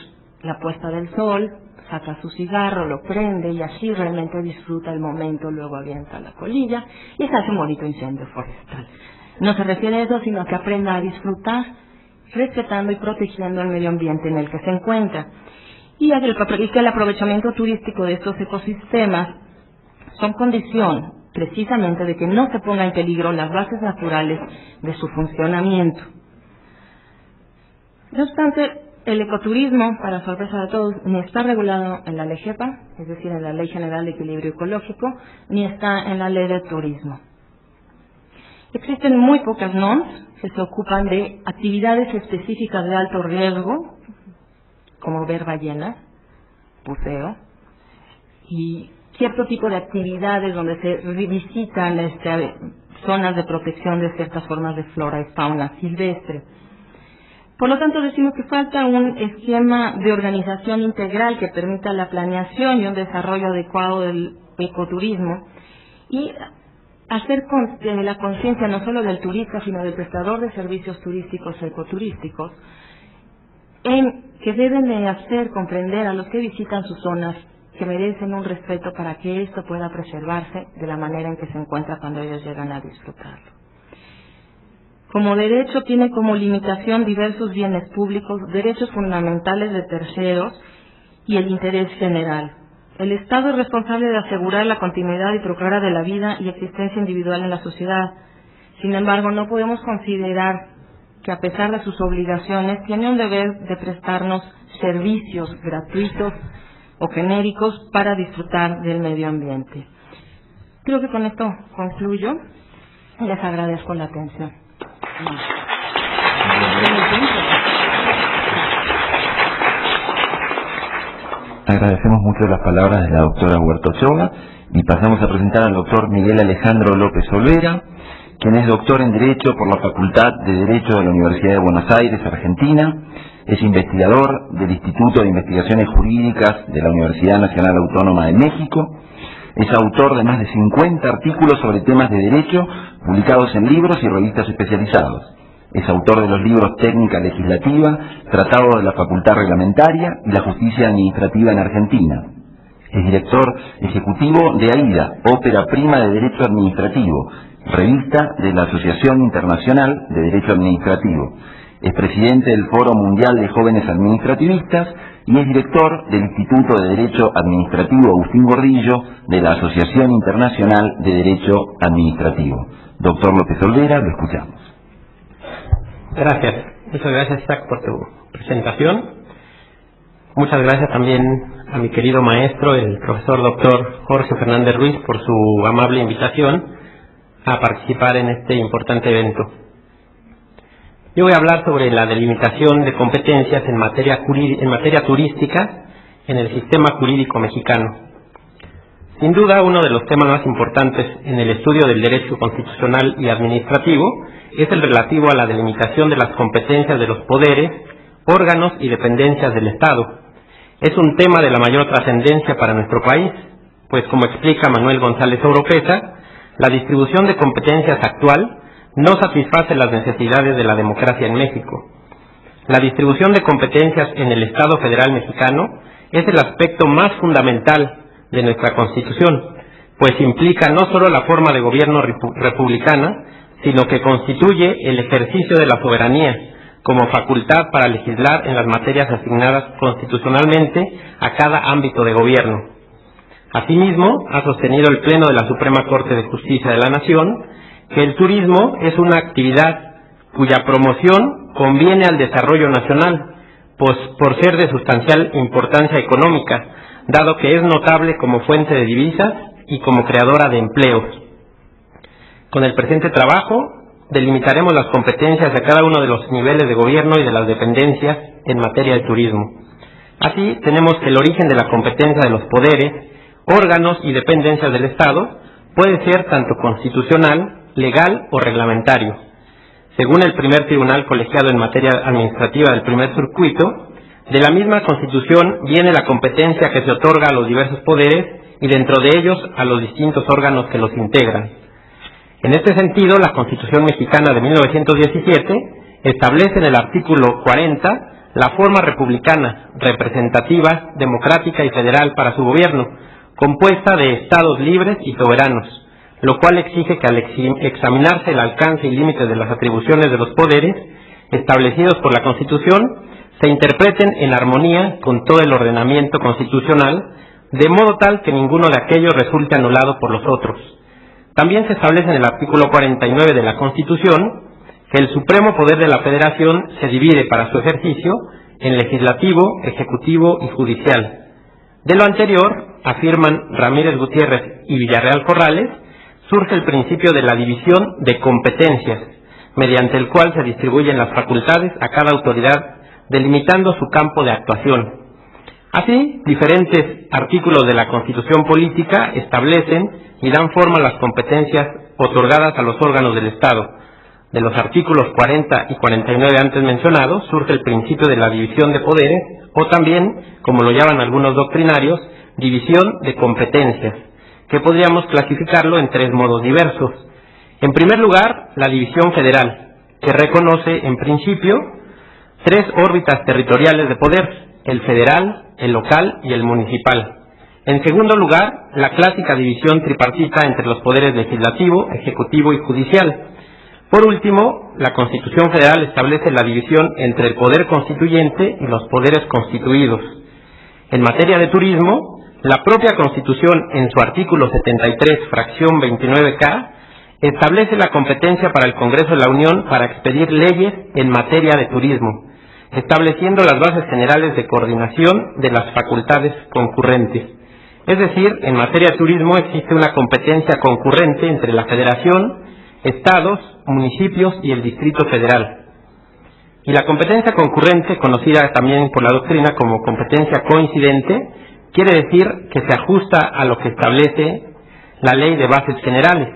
la puesta del sol, saca su cigarro, lo prende y así realmente disfruta el momento, luego avienta la colilla y se hace un bonito incendio forestal. No se refiere a eso, sino a que aprenda a disfrutar, respetando y protegiendo el medio ambiente en el que se encuentra. Y que el aprovechamiento turístico de estos ecosistemas son condición precisamente de que no se ponga en peligro las bases naturales de su funcionamiento. No obstante, el ecoturismo, para sorpresa de todos, ni está regulado en la Ley GEPA, es decir, en la Ley General de Equilibrio Ecológico, ni está en la Ley de Turismo. Existen muy pocas NOMs que se ocupan de actividades específicas de alto riesgo, como ver ballenas, buceo, y cierto tipo de actividades donde se visitan zonas de protección de ciertas formas de flora y fauna silvestre. Por lo tanto, decimos que falta un esquema de organización integral que permita la planeación y un desarrollo adecuado del ecoturismo y hacer la conciencia no solo del turista, sino del prestador de servicios turísticos o ecoturísticos, en que deben de hacer comprender a los que visitan sus zonas que merecen un respeto para que esto pueda preservarse de la manera en que se encuentra cuando ellos llegan a disfrutarlo. Como derecho tiene como limitación diversos bienes públicos, derechos fundamentales de terceros y el interés general. El Estado es responsable de asegurar la continuidad y procura de la vida y existencia individual en la sociedad. Sin embargo, no podemos considerar que a pesar de sus obligaciones tiene un deber de prestarnos servicios gratuitos o genéricos para disfrutar del medio ambiente. Creo que con esto concluyo. Les agradezco la atención. Agradecemos mucho las palabras de la doctora Huerta Ochoa y pasamos a presentar al doctor Miguel Alejandro López Olvera, quien es doctor en Derecho por la Facultad de Derecho de la Universidad de Buenos Aires, Argentina. Es investigador del Instituto de Investigaciones Jurídicas de la Universidad Nacional Autónoma de México. Es autor de más de 50 artículos sobre temas de derecho publicados en libros y revistas especializados. Es autor de los libros Técnica Legislativa, Tratado de la Facultad Reglamentaria y la Justicia Administrativa en Argentina. Es director ejecutivo de AIDA, Ópera Prima de Derecho Administrativo, revista de la Asociación Internacional de Derecho Administrativo. Es presidente del Foro Mundial de Jóvenes Administrativistas y es director del Instituto de Derecho Administrativo Agustín Gordillo de la Asociación Internacional de Derecho Administrativo. Doctor López Olvera, lo escuchamos. Gracias. Muchas gracias, Isaac, por tu presentación. Muchas gracias también a mi querido maestro, el profesor doctor Jorge Fernández Ruiz, por su amable invitación a participar en este importante evento. Yo voy a hablar sobre la delimitación de competencias en materia turística en el sistema jurídico mexicano. Sin duda, uno de los temas más importantes en el estudio del derecho constitucional y administrativo es el relativo a la delimitación de las competencias de los poderes, órganos y dependencias del Estado. Es un tema de la mayor trascendencia para nuestro país, pues como explica Manuel González Oropesa, la distribución de competencias actual no satisface las necesidades de la democracia en México. La distribución de competencias en el Estado federal mexicano es el aspecto más fundamental de nuestra Constitución, pues implica no solo la forma de gobierno republicana, sino que constituye el ejercicio de la soberanía como facultad para legislar en las materias asignadas constitucionalmente a cada ámbito de gobierno. Asimismo, ha sostenido el Pleno de la Suprema Corte de Justicia de la Nación que el turismo es una actividad cuya promoción conviene al desarrollo nacional, pues por ser de sustancial importancia económica, dado que es notable como fuente de divisas y como creadora de empleos. Con el presente trabajo, delimitaremos las competencias de cada uno de los niveles de gobierno y de las dependencias en materia de turismo. Así, tenemos que el origen de la competencia de los poderes, órganos y dependencias del Estado puede ser tanto constitucional, legal o reglamentario. Según el primer tribunal colegiado en materia administrativa del primer circuito, de la misma Constitución viene la competencia que se otorga a los diversos poderes y dentro de ellos a los distintos órganos que los integran. En este sentido, la Constitución mexicana de 1917 establece en el artículo 40 la forma republicana, representativa, democrática y federal para su gobierno, compuesta de estados libres y soberanos, lo cual exige que al examinarse el alcance y límites de las atribuciones de los poderes establecidos por la Constitución, se interpreten en armonía con todo el ordenamiento constitucional, de modo tal que ninguno de aquellos resulte anulado por los otros. También se establece en el artículo 49 de la Constitución que el supremo poder de la Federación se divide para su ejercicio en legislativo, ejecutivo y judicial. De lo anterior, afirman Ramírez Gutiérrez y Villarreal Corrales, surge el principio de la división de competencias, mediante el cual se distribuyen las facultades a cada autoridad, delimitando su campo de actuación. Así, diferentes artículos de la Constitución Política establecen y dan forma a las competencias otorgadas a los órganos del Estado. De los artículos 40 y 49 antes mencionados, surge el principio de la división de poderes, o también, como lo llaman algunos doctrinarios, división de competencias, que podríamos clasificarlo en tres modos diversos. En primer lugar, la división federal, que reconoce, en principio, tres órbitas territoriales de poder: el federal, el local y el municipal. En segundo lugar, la clásica división tripartita entre los poderes legislativo, ejecutivo y judicial. Por último, la Constitución Federal establece la división entre el poder constituyente y los poderes constituidos. En materia de turismo, la propia Constitución, en su artículo 73, fracción 29K, establece la competencia para el Congreso de la Unión para expedir leyes en materia de turismo, estableciendo las bases generales de coordinación de las facultades concurrentes. Es decir, en materia de turismo existe una competencia concurrente entre la Federación, estados, municipios y el Distrito Federal. Y la competencia concurrente, conocida también por la doctrina como competencia coincidente, quiere decir que se ajusta a lo que establece la Ley de Bases Generales.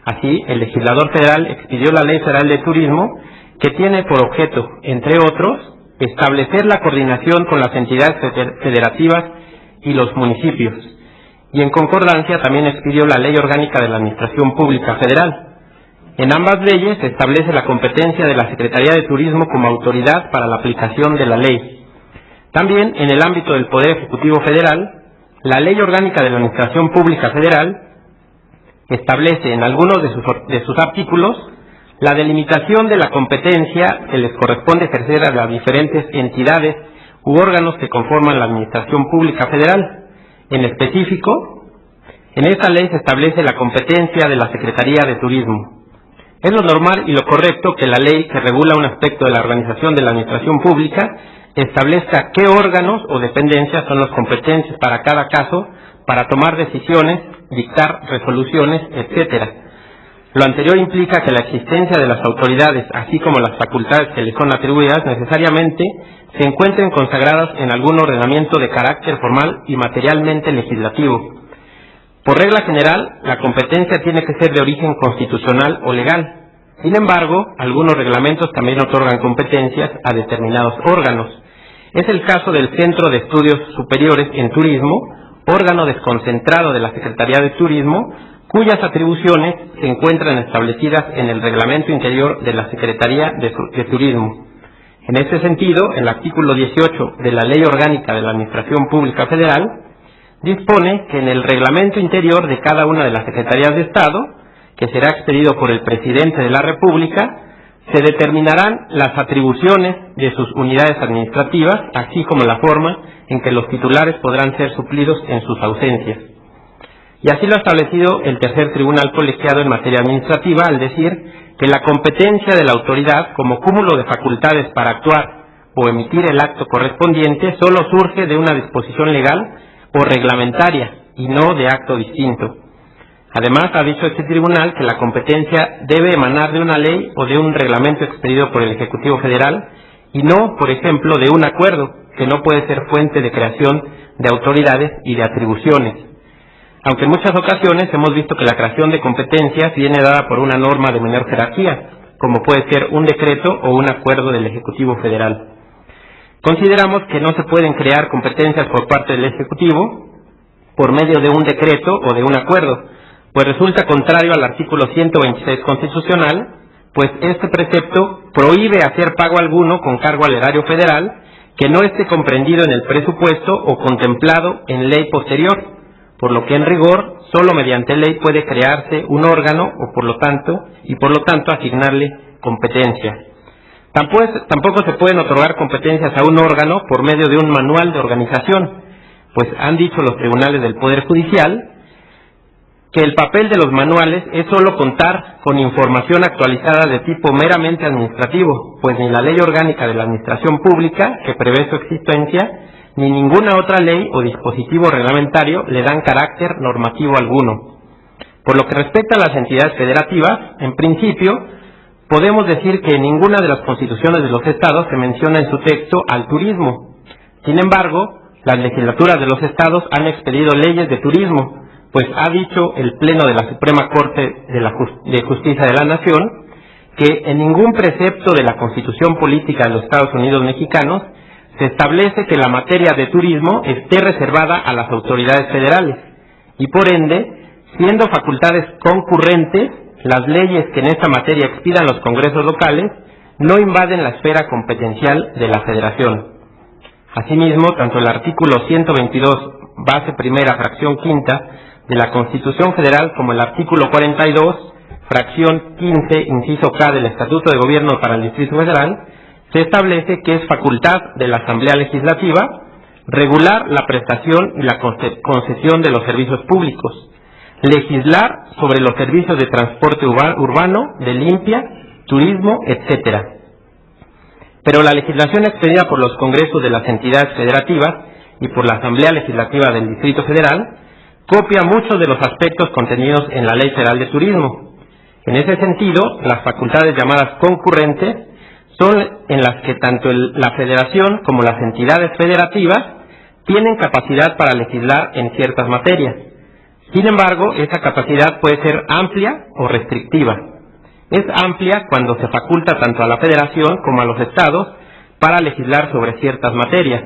Así, el legislador federal expidió la Ley Federal de Turismo, que tiene por objeto, entre otros, establecer la coordinación con las entidades federativas y los municipios. Y en concordancia también expidió la Ley Orgánica de la Administración Pública Federal. En ambas leyes se establece la competencia de la Secretaría de Turismo como autoridad para la aplicación de la ley. También, en el ámbito del Poder Ejecutivo Federal, la Ley Orgánica de la Administración Pública Federal establece en algunos de sus artículos la delimitación de la competencia que les corresponde ejercer a las diferentes entidades u órganos que conforman la Administración Pública Federal. En específico, en esta ley se establece la competencia de la Secretaría de Turismo. Es lo normal y lo correcto que la ley que regula un aspecto de la organización de la administración pública establezca qué órganos o dependencias son los competentes para cada caso para tomar decisiones, dictar resoluciones, etc. Lo anterior implica que la existencia de las autoridades, así como las facultades que les son atribuidas, necesariamente se encuentren consagradas en algún ordenamiento de carácter formal y materialmente legislativo. Por regla general, la competencia tiene que ser de origen constitucional o legal. Sin embargo, algunos reglamentos también otorgan competencias a determinados órganos. Es el caso del Centro de Estudios Superiores en Turismo, órgano desconcentrado de la Secretaría de Turismo, cuyas atribuciones se encuentran establecidas en el reglamento interior de la Secretaría de Turismo. En este sentido, el artículo 18 de la Ley Orgánica de la Administración Pública Federal dispone que en el reglamento interior de cada una de las Secretarías de Estado, que será expedido por el Presidente de la República, se determinarán las atribuciones de sus unidades administrativas, así como la forma en que los titulares podrán ser suplidos en sus ausencias. y así lo ha establecido el tercer tribunal colegiado en materia administrativa al decir que la competencia de la autoridad como cúmulo de facultades para actuar o emitir el acto correspondiente solo surge de una disposición legal o reglamentaria y no de acto distinto. Además, ha dicho este tribunal que la competencia debe emanar de una ley o de un reglamento expedido por el Ejecutivo Federal y no, por ejemplo, de un acuerdo que no puede ser fuente de creación de autoridades y de atribuciones. Aunque en muchas ocasiones hemos visto que la creación de competencias viene dada por una norma de menor jerarquía, como puede ser un decreto o un acuerdo del Ejecutivo Federal. Consideramos que no se pueden crear competencias por parte del Ejecutivo por medio de un decreto o de un acuerdo, pues resulta contrario al artículo 126 constitucional, pues este precepto prohíbe hacer pago alguno con cargo al erario federal que no esté comprendido en el presupuesto o contemplado en ley posterior, por lo que en rigor solo mediante ley puede crearse un órgano o por lo tanto asignarle competencia. Tampoco se pueden otorgar competencias a un órgano por medio de un manual de organización, pues han dicho los tribunales del Poder Judicial que el papel de los manuales es solo contar con información actualizada de tipo meramente administrativo, pues ni la Ley Orgánica de la Administración Pública, que prevé su existencia, ni ninguna otra ley o dispositivo reglamentario le dan carácter normativo alguno. Por lo que respecta a las entidades federativas, en principio, podemos decir que en ninguna de las constituciones de los estados se menciona en su texto al turismo. Sin embargo, las legislaturas de los estados han expedido leyes de turismo, pues ha dicho el Pleno de la Suprema Corte de Justicia de la Nación que en ningún precepto de la Constitución Política de los Estados Unidos Mexicanos se establece que la materia de turismo esté reservada a las autoridades federales y por ende, siendo facultades concurrentes, las leyes que en esta materia expidan los congresos locales no invaden la esfera competencial de la Federación. Asimismo, tanto el artículo 122, base primera, fracción quinta, de la Constitución Federal como el artículo 42, fracción 15, inciso K del Estatuto de Gobierno para el Distrito Federal, se establece que es facultad de la Asamblea Legislativa regular la prestación y la concesión de los servicios públicos, legislar sobre los servicios de transporte urbano, de limpia, turismo, etcétera. Pero la legislación expedida por los congresos de las entidades federativas y por la Asamblea Legislativa del Distrito Federal copia muchos de los aspectos contenidos en la Ley Federal de Turismo. En ese sentido, las facultades llamadas concurrentes son en las que tanto la Federación como las entidades federativas tienen capacidad para legislar en ciertas materias. Sin embargo, esa capacidad puede ser amplia o restrictiva. Es amplia cuando se faculta tanto a la Federación como a los estados para legislar sobre ciertas materias.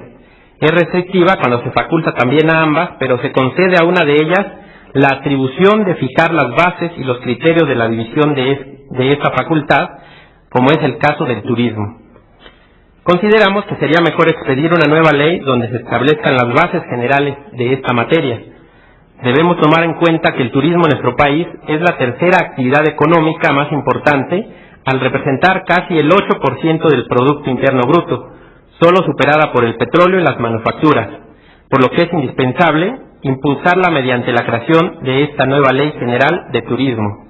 Es restrictiva cuando se faculta también a ambas, pero se concede a una de ellas la atribución de fijar las bases y los criterios de la división de esta facultad, como es el caso del turismo. Consideramos que sería mejor expedir una nueva ley donde se establezcan las bases generales de esta materia. Debemos tomar en cuenta que el turismo en nuestro país es la tercera actividad económica más importante, al representar casi el 8% del Producto Interno Bruto, solo superada por el petróleo y las manufacturas, por lo que es indispensable impulsarla mediante la creación de esta nueva Ley General de Turismo.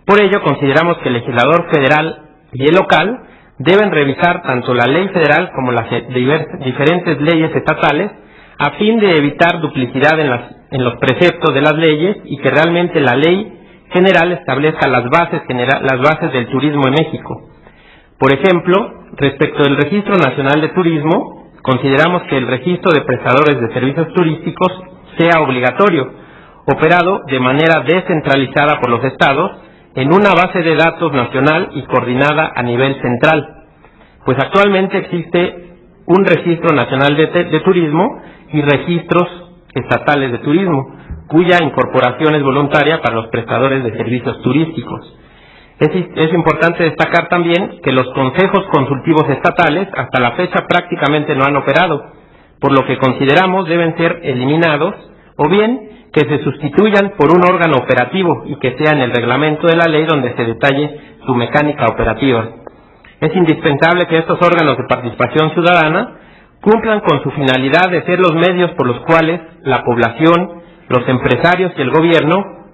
Por ello, consideramos que el legislador federal y el local deben revisar tanto la ley federal como las diferentes leyes estatales a fin de evitar duplicidad en los preceptos de las leyes y que realmente la ley general establezca las bases del turismo en México. Por ejemplo, respecto del Registro Nacional de Turismo, consideramos que el registro de prestadores de servicios turísticos sea obligatorio, operado de manera descentralizada por los estados en una base de datos nacional y coordinada a nivel central, pues actualmente existe un Registro Nacional de Turismo y registros estatales de turismo, cuya incorporación es voluntaria para los prestadores de servicios turísticos. Es importante destacar también que los consejos consultivos estatales hasta la fecha prácticamente no han operado, por lo que consideramos deben ser eliminados o bien que se sustituyan por un órgano operativo y que sea en el reglamento de la ley donde se detalle su mecánica operativa. Es indispensable que estos órganos de participación ciudadana cumplan con su finalidad de ser los medios por los cuales la población, los empresarios y el gobierno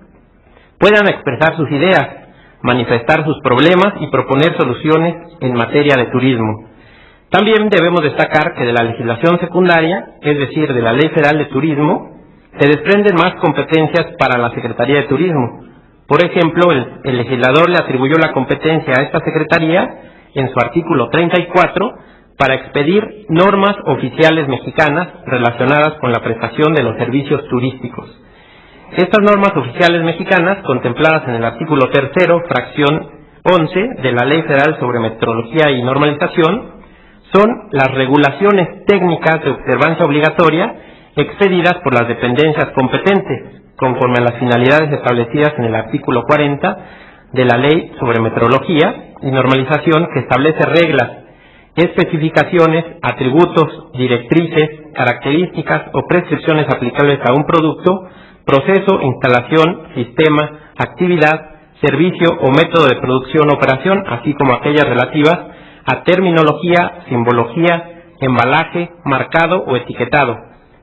puedan expresar sus ideas, manifestar sus problemas y proponer soluciones en materia de turismo. También debemos destacar que de la legislación secundaria, es decir, de la Ley Federal de Turismo, se desprenden más competencias para la Secretaría de Turismo. Por ejemplo, el legislador le atribuyó la competencia a esta Secretaría, en su artículo 34, para expedir normas oficiales mexicanas relacionadas con la prestación de los servicios turísticos. Estas normas oficiales mexicanas, contempladas en el artículo 3, fracción 11 de la Ley Federal sobre Metrología y Normalización, son las regulaciones técnicas de observancia obligatoria expedidas por las dependencias competentes, conforme a las finalidades establecidas en el artículo 40 de la Ley sobre Metrología y Normalización, que establece reglas, especificaciones, atributos, directrices, características o prescripciones aplicables a un producto, proceso, instalación, sistema, actividad, servicio o método de producción o operación, así como aquellas relativas a terminología, simbología, embalaje, marcado o etiquetado,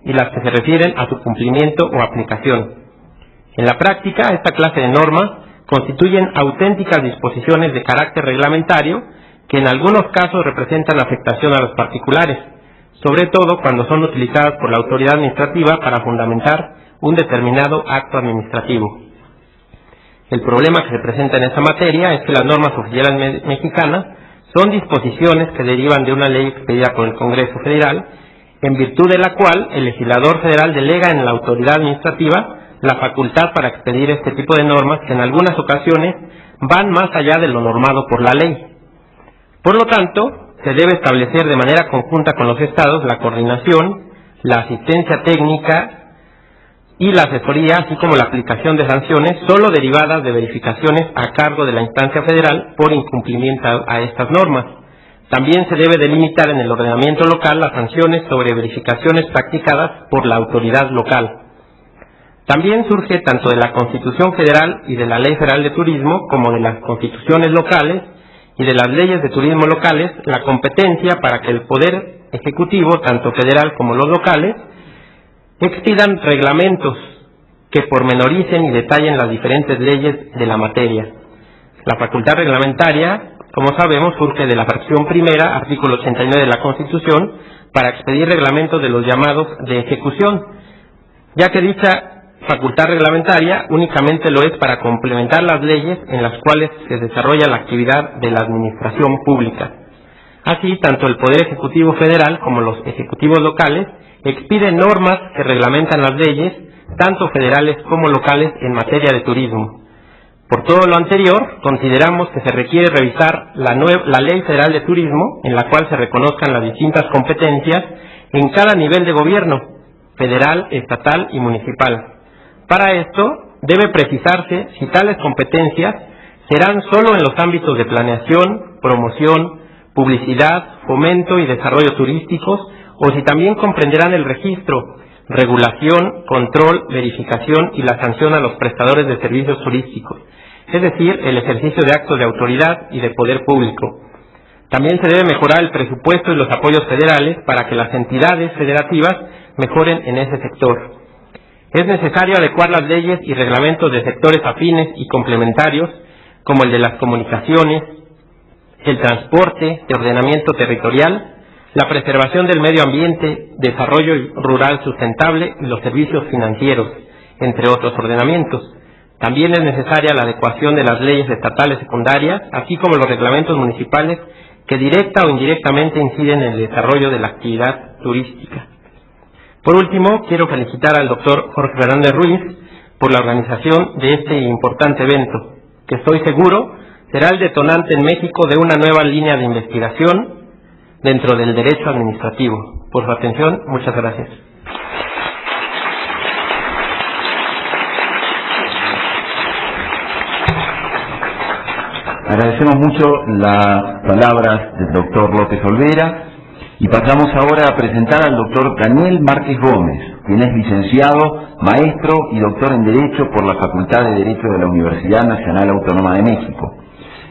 y las que se refieren a su cumplimiento o aplicación. En la práctica, esta clase de normas constituyen auténticas disposiciones de carácter reglamentario que en algunos casos representan afectación a los particulares, sobre todo cuando son utilizadas por la autoridad administrativa para fundamentar un determinado acto administrativo. El problema que se presenta en esta materia es que las normas oficiales mexicanas son disposiciones que derivan de una ley expedida por el Congreso Federal, en virtud de la cual el legislador federal delega en la autoridad administrativa la facultad para expedir este tipo de normas que en algunas ocasiones van más allá de lo normado por la ley. Por lo tanto, se debe establecer de manera conjunta con los estados la coordinación, la asistencia técnica y la asesoría, así como la aplicación de sanciones solo derivadas de verificaciones a cargo de la instancia federal por incumplimiento a estas normas. También se debe delimitar en el ordenamiento local las sanciones sobre verificaciones practicadas por la autoridad local. También surge tanto de la Constitución Federal y de la Ley Federal de Turismo como de las constituciones locales y de las leyes de turismo locales la competencia para que el Poder Ejecutivo, tanto federal como los locales, expidan reglamentos que pormenoricen y detallen las diferentes leyes de la materia. La facultad reglamentaria, como sabemos, surge de la fracción primera, artículo 89 de la Constitución, para expedir reglamentos de los llamados de ejecución, ya que dicha facultad reglamentaria únicamente lo es para complementar las leyes en las cuales se desarrolla la actividad de la administración pública. Así, tanto el Poder Ejecutivo Federal como los ejecutivos locales expiden normas que reglamentan las leyes, tanto federales como locales, en materia de turismo. Por todo lo anterior, consideramos que se requiere revisar la Ley Federal de Turismo, en la cual se reconozcan las distintas competencias en cada nivel de gobierno, federal, estatal y municipal. Para esto, debe precisarse si tales competencias serán solo en los ámbitos de planeación, promoción, publicidad, fomento y desarrollo turísticos, o si también comprenderán el registro, regulación, control, verificación y la sanción a los prestadores de servicios turísticos, es decir, el ejercicio de actos de autoridad y de poder público. También se debe mejorar el presupuesto y los apoyos federales para que las entidades federativas mejoren en ese sector. Es necesario adecuar las leyes y reglamentos de sectores afines y complementarios, como el de las comunicaciones, el transporte, de ordenamiento territorial, la preservación del medio ambiente, desarrollo rural sustentable y los servicios financieros, entre otros ordenamientos. También es necesaria la adecuación de las leyes estatales secundarias, así como los reglamentos municipales que directa o indirectamente inciden en el desarrollo de la actividad turística. Por último, quiero felicitar al doctor Jorge Fernández Ruiz por la organización de este importante evento, que estoy seguro será el detonante en México de una nueva línea de investigación dentro del derecho administrativo. Por su atención, muchas gracias. Agradecemos mucho las palabras del doctor López Olvera y pasamos ahora a presentar al doctor Daniel Márquez Gómez, quien es licenciado, maestro y doctor en Derecho por la Facultad de Derecho de la Universidad Nacional Autónoma de México.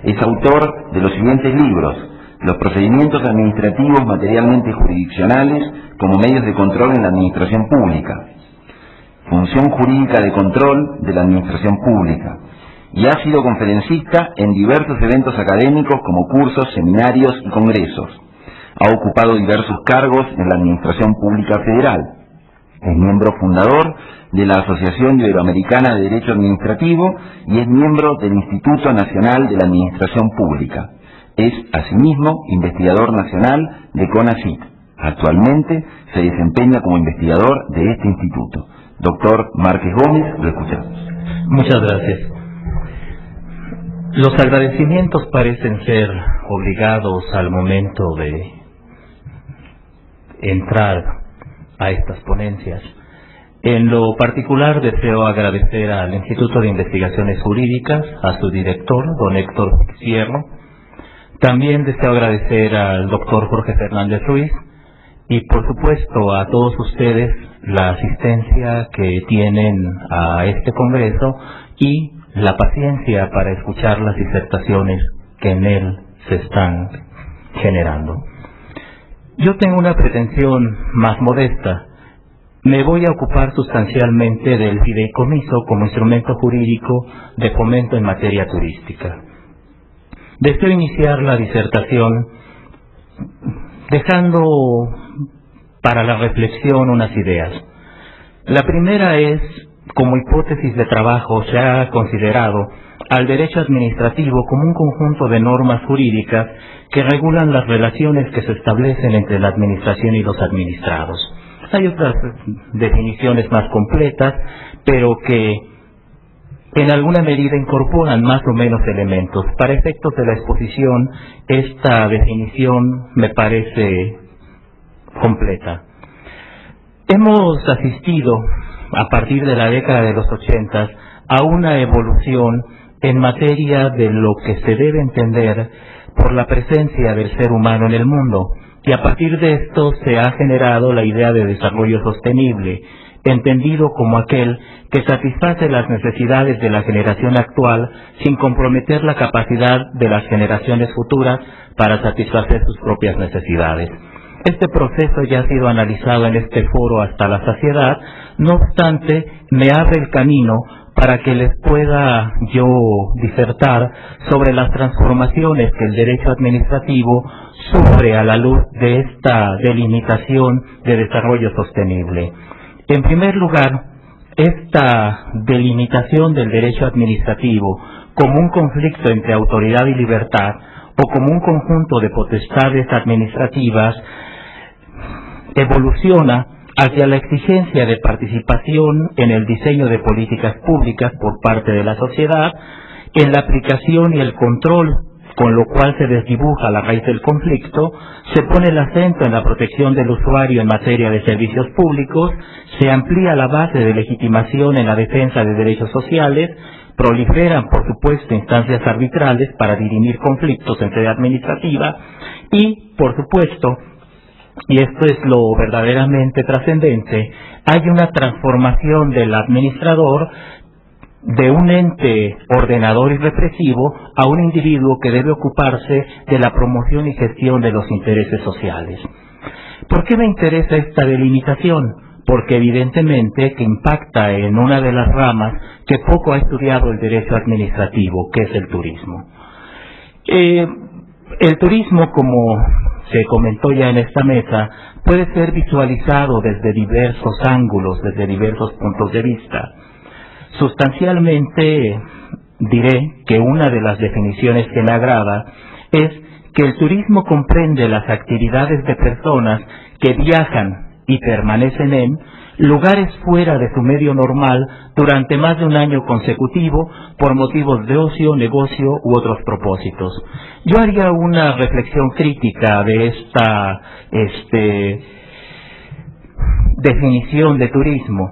Es autor de los siguientes libros: Los procedimientos administrativos materialmente jurisdiccionales como medios de control en la administración pública, función jurídica de control de la administración pública, y ha sido conferencista en diversos eventos académicos como cursos, seminarios y congresos. Ha ocupado diversos cargos en la Administración Pública Federal. Es miembro fundador de la Asociación Iberoamericana de Derecho Administrativo y es miembro del Instituto Nacional de la Administración Pública. Es, asimismo, investigador nacional de CONACYT. Actualmente se desempeña como investigador de este instituto. Doctor Márquez Gómez, lo escuchamos. Muchas gracias. Los agradecimientos parecen ser obligados al momento de entrar a estas ponencias. En lo particular deseo agradecer al Instituto de Investigaciones Jurídicas, a su director, don Héctor Fierro. También deseo agradecer al doctor Jorge Fernández Ruiz y por supuesto a todos ustedes la asistencia que tienen a este congreso y la paciencia para escuchar las disertaciones que en él se están generando. Yo tengo una pretensión más modesta. Me voy a ocupar sustancialmente del fideicomiso como instrumento jurídico de fomento en materia turística. Deseo iniciar la disertación dejando para la reflexión unas ideas. La primera es, como hipótesis de trabajo, se ha considerado al derecho administrativo como un conjunto de normas jurídicas que regulan las relaciones que se establecen entre la administración y los administrados. Hay otras definiciones más completas, pero que en alguna medida incorporan más o menos elementos. Para efectos de la exposición, esta definición me parece completa. Hemos asistido, a partir de la década de los 80, a una evolución en materia de lo que se debe entender por la presencia del ser humano en el mundo, y a partir de esto se ha generado la idea de desarrollo sostenible, entendido como aquel que satisface las necesidades de la generación actual sin comprometer la capacidad de las generaciones futuras para satisfacer sus propias necesidades. Este proceso ya ha sido analizado en este foro hasta la saciedad, no obstante, me abre el camino para que les pueda yo disertar sobre las transformaciones que el derecho administrativo sufre a la luz de esta delimitación de desarrollo sostenible. En primer lugar, esta delimitación del derecho administrativo como un conflicto entre autoridad y libertad o como un conjunto de potestades administrativas evoluciona hacia la exigencia de participación en el diseño de políticas públicas por parte de la sociedad, en la aplicación y el control, con lo cual se desdibuja la raíz del conflicto, se pone el acento en la protección del usuario en materia de servicios públicos, se amplía la base de legitimación en la defensa de derechos sociales, proliferan, por supuesto, instancias arbitrales para dirimir conflictos en sede administrativa y, por supuesto, y esto es lo verdaderamente trascendente, hay una transformación del administrador de un ente ordenador y represivo a un individuo que debe ocuparse de la promoción y gestión de los intereses sociales. ¿Por qué me interesa esta delimitación? Porque evidentemente que impacta en una de las ramas que poco ha estudiado el derecho administrativo, que es el turismo. El turismo, como se comentó ya en esta mesa, puede ser visualizado desde diversos ángulos, desde diversos puntos de vista. Sustancialmente diré que una de las definiciones que me agrada es que el turismo comprende las actividades de personas que viajan y permanecen en lugares fuera de su medio normal durante más de un año consecutivo por motivos de ocio, negocio u otros propósitos. Yo haría una reflexión crítica de esta definición de turismo.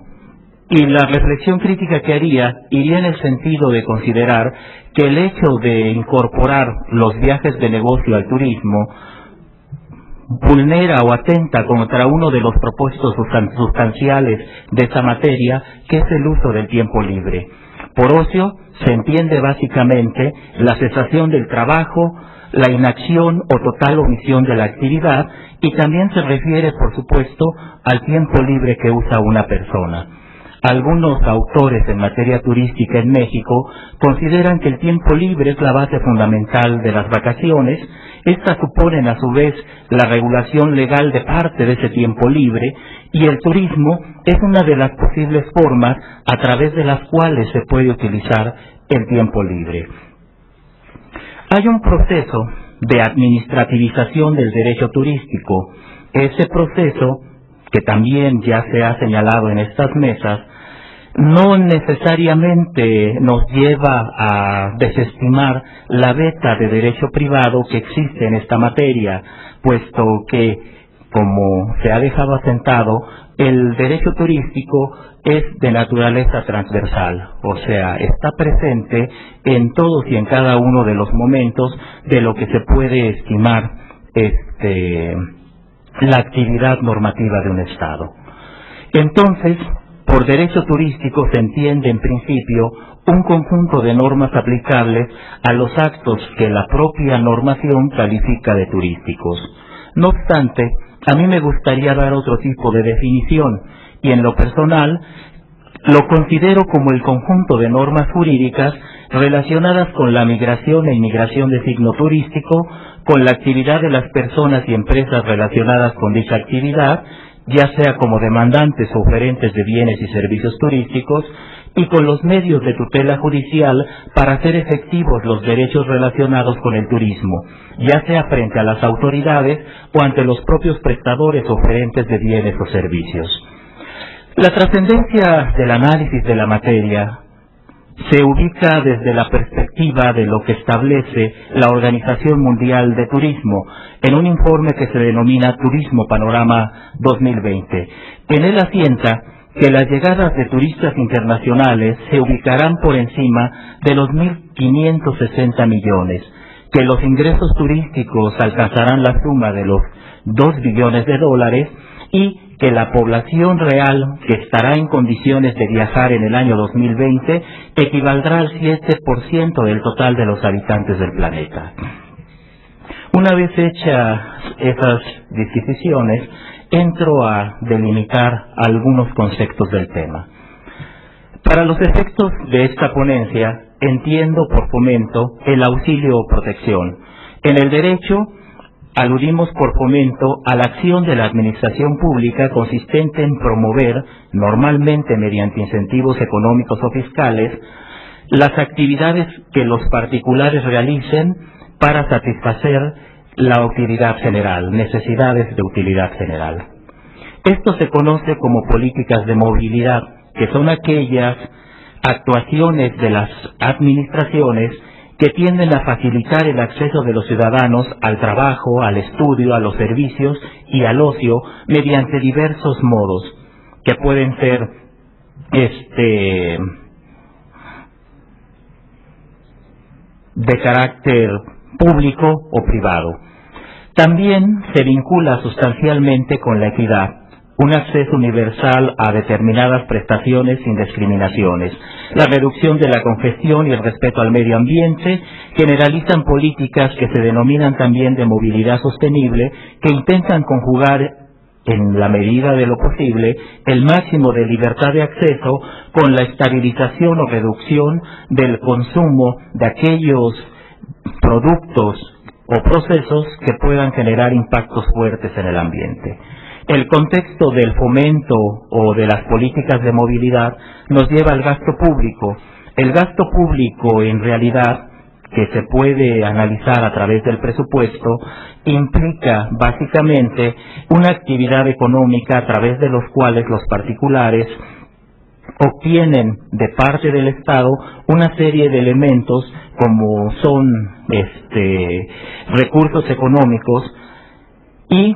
Y la reflexión crítica que haría iría en el sentido de considerar que el hecho de incorporar los viajes de negocio al turismo vulnera o atenta contra uno de los propósitos sustanciales de esta materia, que es el uso del tiempo libre. Por ocio se entiende básicamente la cesación del trabajo, la inacción o total omisión de la actividad, y también se refiere, por supuesto, al tiempo libre que usa una persona. algunos autores en materia turística en México consideran que el tiempo libre es la base fundamental de las vacaciones. Estas suponen a su vez la regulación legal de parte de ese tiempo libre, y el turismo es una de las posibles formas a través de las cuales se puede utilizar el tiempo libre. Hay un proceso de administrativización del derecho turístico. Ese proceso, que también ya se ha señalado en estas mesas, no necesariamente nos lleva a desestimar la beta de derecho privado que existe en esta materia, puesto que, como se ha dejado asentado, el derecho turístico es de naturaleza transversal, o sea, está presente en todos y en cada uno de los momentos de lo que se puede estimar la actividad normativa de un Estado. Entonces, por derecho turístico se entiende en principio un conjunto de normas aplicables a los actos que la propia normación califica de turísticos. No obstante, a mí me gustaría dar otro tipo de definición, y en lo personal lo considero como el conjunto de normas jurídicas relacionadas con la migración e inmigración de signo turístico, con la actividad de las personas y empresas relacionadas con dicha actividad, ya sea como demandantes o oferentes de bienes y servicios turísticos, y con los medios de tutela judicial para hacer efectivos los derechos relacionados con el turismo, ya sea frente a las autoridades o ante los propios prestadores o oferentes de bienes o servicios. La trascendencia del análisis de la materia se ubica desde la perspectiva de lo que establece la Organización Mundial de Turismo en un informe que se denomina Turismo Panorama 2020. En él asienta que las llegadas de turistas internacionales se ubicarán por encima de los 1.560 millones, que los ingresos turísticos alcanzarán la suma de los 2 billones de dólares y que la población real que estará en condiciones de viajar en el año 2020 equivaldrá al 7% del total de los habitantes del planeta. Una vez hechas esas disquisiciones, entro a delimitar algunos conceptos del tema. Para los efectos de esta ponencia, entiendo por fomento el auxilio o protección. En el derecho, aludimos por fomento a la acción de la administración pública consistente en promover, normalmente mediante incentivos económicos o fiscales, las actividades que los particulares realicen para satisfacer la utilidad general, necesidades de utilidad general. Esto se conoce como políticas de movilidad, que son aquellas actuaciones de las administraciones que tienden a facilitar el acceso de los ciudadanos al trabajo, al estudio, a los servicios y al ocio mediante diversos modos, que pueden ser de carácter público o privado. También se vincula sustancialmente con la equidad, un acceso universal a determinadas prestaciones sin discriminaciones, la reducción de la congestión y el respeto al medio ambiente, generalizan políticas que se denominan también de movilidad sostenible, que intentan conjugar, en la medida de lo posible, el máximo de libertad de acceso con la estabilización o reducción del consumo de aquellos productos o procesos que puedan generar impactos fuertes en el ambiente. El contexto del fomento o de las políticas de movilidad nos lleva al gasto público. El gasto público, en realidad, que se puede analizar a través del presupuesto, implica básicamente una actividad económica a través de los cuales los particulares obtienen de parte del Estado una serie de elementos como son recursos económicos y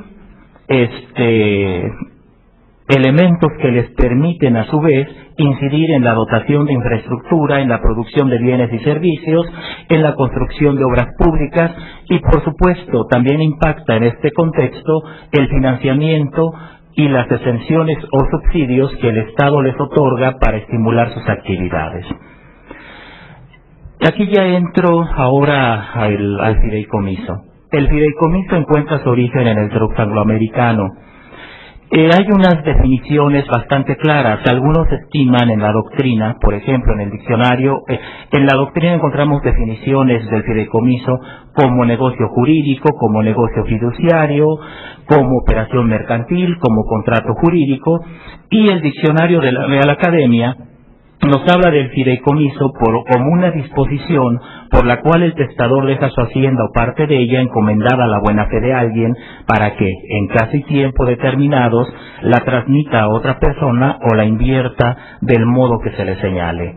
elementos que les permiten a su vez incidir en la dotación de infraestructura, en la producción de bienes y servicios, en la construcción de obras públicas y por supuesto también impacta en este contexto el financiamiento y las exenciones o subsidios que el Estado les otorga para estimular sus actividades. Aquí ya entro ahora al fideicomiso. El fideicomiso encuentra su origen en el truco angloamericano Hay unas definiciones bastante claras. Algunos estiman en la doctrina, por ejemplo, en el diccionario, en la doctrina encontramos definiciones del fideicomiso como negocio jurídico, como negocio fiduciario, como operación mercantil, como contrato jurídico, y el diccionario de la Real Academia nos habla del fideicomiso como una disposición por la cual el testador deja su hacienda o parte de ella encomendada a la buena fe de alguien para que, en caso y tiempo determinados, la transmita a otra persona o la invierta del modo que se le señale.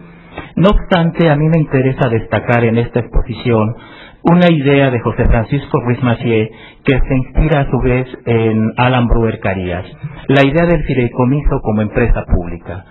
No obstante, a mí me interesa destacar en esta exposición una idea de José Francisco Ruiz Massieu que se inspira a su vez en Alan Brewer Carías, la idea del fideicomiso como empresa pública.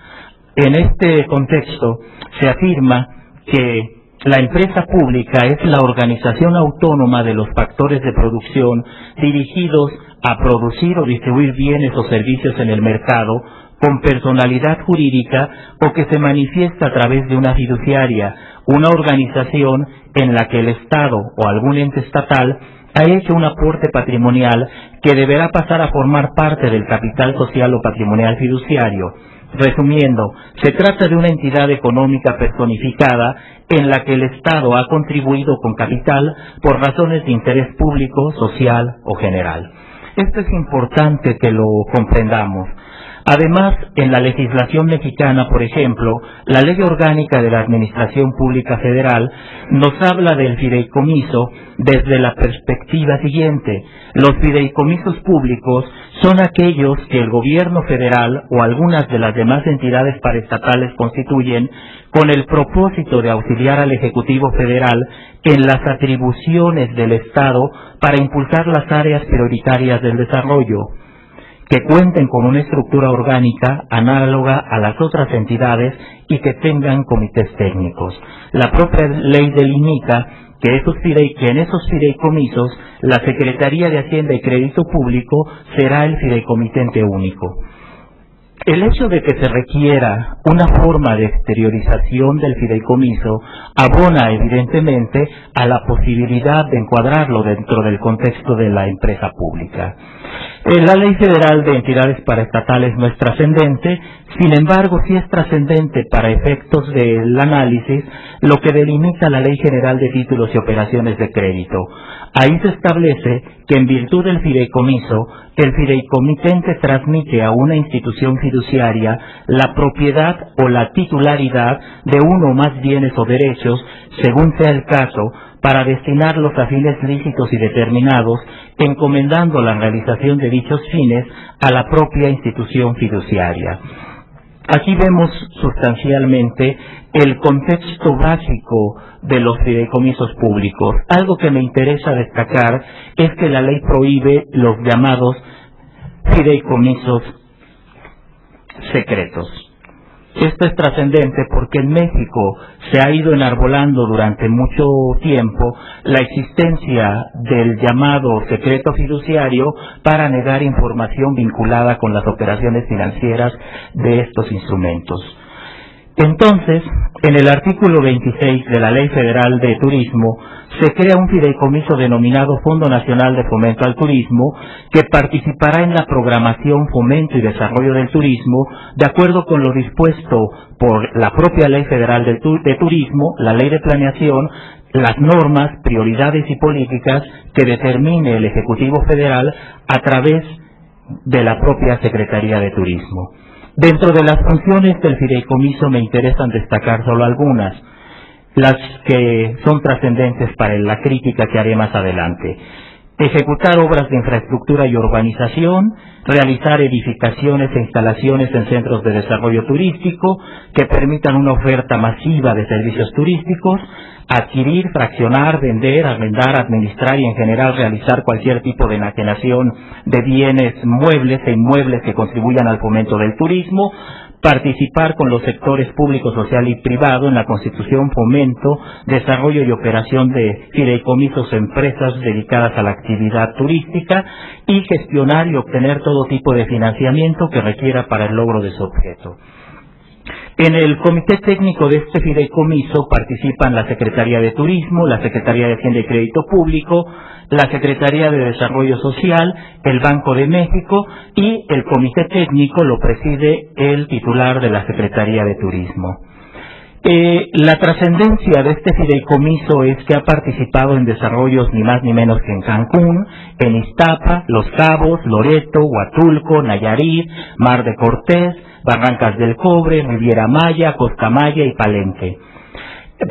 En este contexto se afirma que la empresa pública es la organización autónoma de los factores de producción dirigidos a producir o distribuir bienes o servicios en el mercado con personalidad jurídica o que se manifiesta a través de una fiduciaria, una organización en la que el Estado o algún ente estatal ha hecho un aporte patrimonial que deberá pasar a formar parte del capital social o patrimonial fiduciario. Resumiendo, se trata de una entidad económica personificada en la que el Estado ha contribuido con capital por razones de interés público, social o general. Esto es importante que lo comprendamos. Además, en la legislación mexicana, por ejemplo, la Ley Orgánica de la Administración Pública Federal nos habla del fideicomiso desde la perspectiva siguiente. Los fideicomisos públicos son aquellos que el gobierno federal o algunas de las demás entidades paraestatales constituyen con el propósito de auxiliar al Ejecutivo Federal en las atribuciones del Estado para impulsar las áreas prioritarias del desarrollo, que cuenten con una estructura orgánica análoga a las otras entidades y que tengan comités técnicos. La propia ley delimita que en esos fideicomisos la Secretaría de Hacienda y Crédito Público será el fideicomitente único. El hecho de que se requiera una forma de exteriorización del fideicomiso abona evidentemente a la posibilidad de encuadrarlo dentro del contexto de la empresa pública. La Ley Federal de Entidades Paraestatales no es trascendente, sin embargo sí es trascendente para efectos del análisis lo que delimita la Ley General de Títulos y Operaciones de Crédito. Ahí se establece que en virtud del fideicomiso, el fideicomitente transmite a una institución fiduciaria la propiedad o la titularidad de uno o más bienes o derechos, según sea el caso, para destinarlos a fines lícitos y determinados, encomendando la realización de dichos fines a la propia institución fiduciaria. Aquí vemos sustancialmente el contexto básico de los fideicomisos públicos. Algo que me interesa destacar es que la ley prohíbe los llamados fideicomisos secretos. Esto es trascendente porque en México se ha ido enarbolando durante mucho tiempo la existencia del llamado secreto fiduciario para negar información vinculada con las operaciones financieras de estos instrumentos. Entonces, en el artículo 26 de la Ley Federal de Turismo se crea un fideicomiso denominado Fondo Nacional de Fomento al Turismo que participará en la programación, fomento y desarrollo del turismo de acuerdo con lo dispuesto por la propia Ley Federal de Turismo, la Ley de Planeación, las normas, prioridades y políticas que determine el Ejecutivo Federal a través de la propia Secretaría de Turismo. Dentro de las funciones del fideicomiso me interesan destacar solo algunas, las que son trascendentes para la crítica que haré más adelante. Ejecutar obras de infraestructura y urbanización, realizar edificaciones e instalaciones en centros de desarrollo turístico que permitan una oferta masiva de servicios turísticos, adquirir, fraccionar, vender, arrendar, administrar y en general realizar cualquier tipo de enajenación de bienes muebles e inmuebles que contribuyan al fomento del turismo, participar con los sectores público, social y privado en la constitución, fomento, desarrollo y operación de fideicomisos o empresas dedicadas a la actividad turística y gestionar y obtener todo tipo de financiamiento que requiera para el logro de su objeto. En el comité técnico de este fideicomiso participan la Secretaría de Turismo, la Secretaría de Hacienda y Crédito Público, la Secretaría de Desarrollo Social, el Banco de México, y el comité técnico lo preside el titular de la Secretaría de Turismo. La trascendencia de este fideicomiso es que ha participado en desarrollos ni más ni menos que en Cancún, en Iztapa, Los Cabos, Loreto, Huatulco, Nayarit, Mar de Cortés, Barrancas del Cobre, Riviera Maya, Costa Maya y Palenque.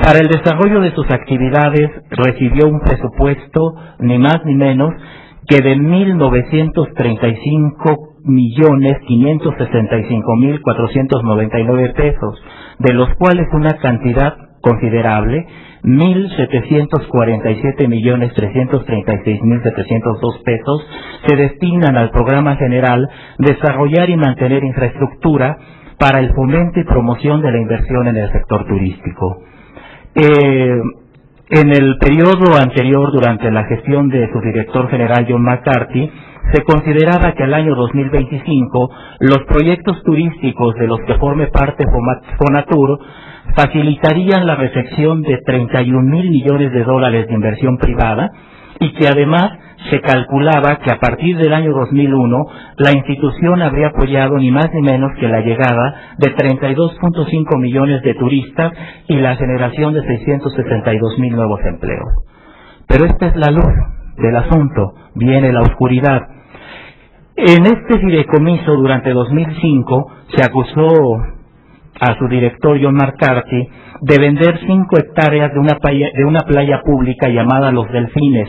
Para el desarrollo de sus actividades recibió un presupuesto ni más ni menos que de 1,935,565,499 pesos, de los cuales una cantidad considerable, 1,747,336,702 pesos, se destinan al programa general Desarrollar y Mantener Infraestructura para el fomento y promoción de la inversión en el sector turístico. En el periodo anterior, durante la gestión de su director general John McCarthy, se consideraba que al año 2025 los proyectos turísticos de los que forme parte Fonatur facilitarían la recepción de 31,000 millones de dólares de inversión privada, y que además se calculaba que a partir del año 2001 la institución habría apoyado ni más ni menos que la llegada de 32.5 millones de turistas y la generación de 662,000 nuevos empleos. Pero esta es la luz del asunto, viene la oscuridad. En este fideicomiso durante 2005 se acusó a su director John McCarthy de vender 5 hectáreas de una playa pública llamada Los Delfines,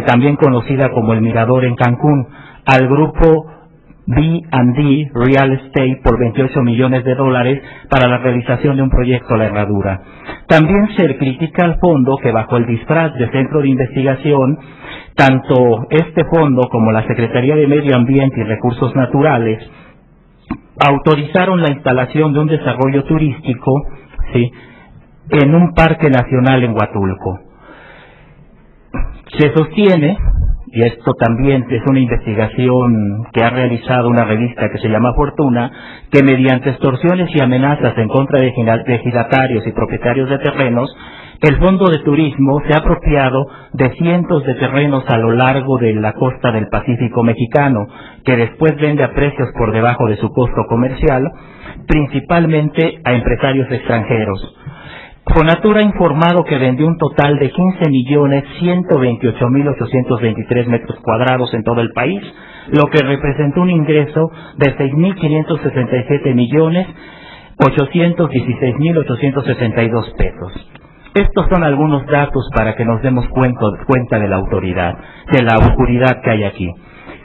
también conocida como El Mirador en Cancún, al grupo B&D Real Estate por 28 millones de dólares para la realización de un proyecto a la herradura. También se critica al fondo que, bajo el disfraz de centro de investigación, tanto este fondo como la Secretaría de Medio Ambiente y Recursos Naturales autorizaron la instalación de un desarrollo turístico, ¿sí?, en un parque nacional en Huatulco. Se sostiene, y esto también es una investigación que ha realizado una revista que se llama Fortuna, que mediante extorsiones y amenazas en contra de ejidatarios y propietarios de terrenos, el Fondo de Turismo se ha apropiado de cientos de terrenos a lo largo de la costa del Pacífico mexicano, que después vende a precios por debajo de su costo comercial, principalmente a empresarios extranjeros. Fonatur ha informado que vendió un total de 15,128,823 metros cuadrados en todo el país, lo que representó un ingreso de 6,576,816,862 pesos. Estos son algunos datos para que nos demos cuenta de la autoridad, de la oscuridad que hay aquí.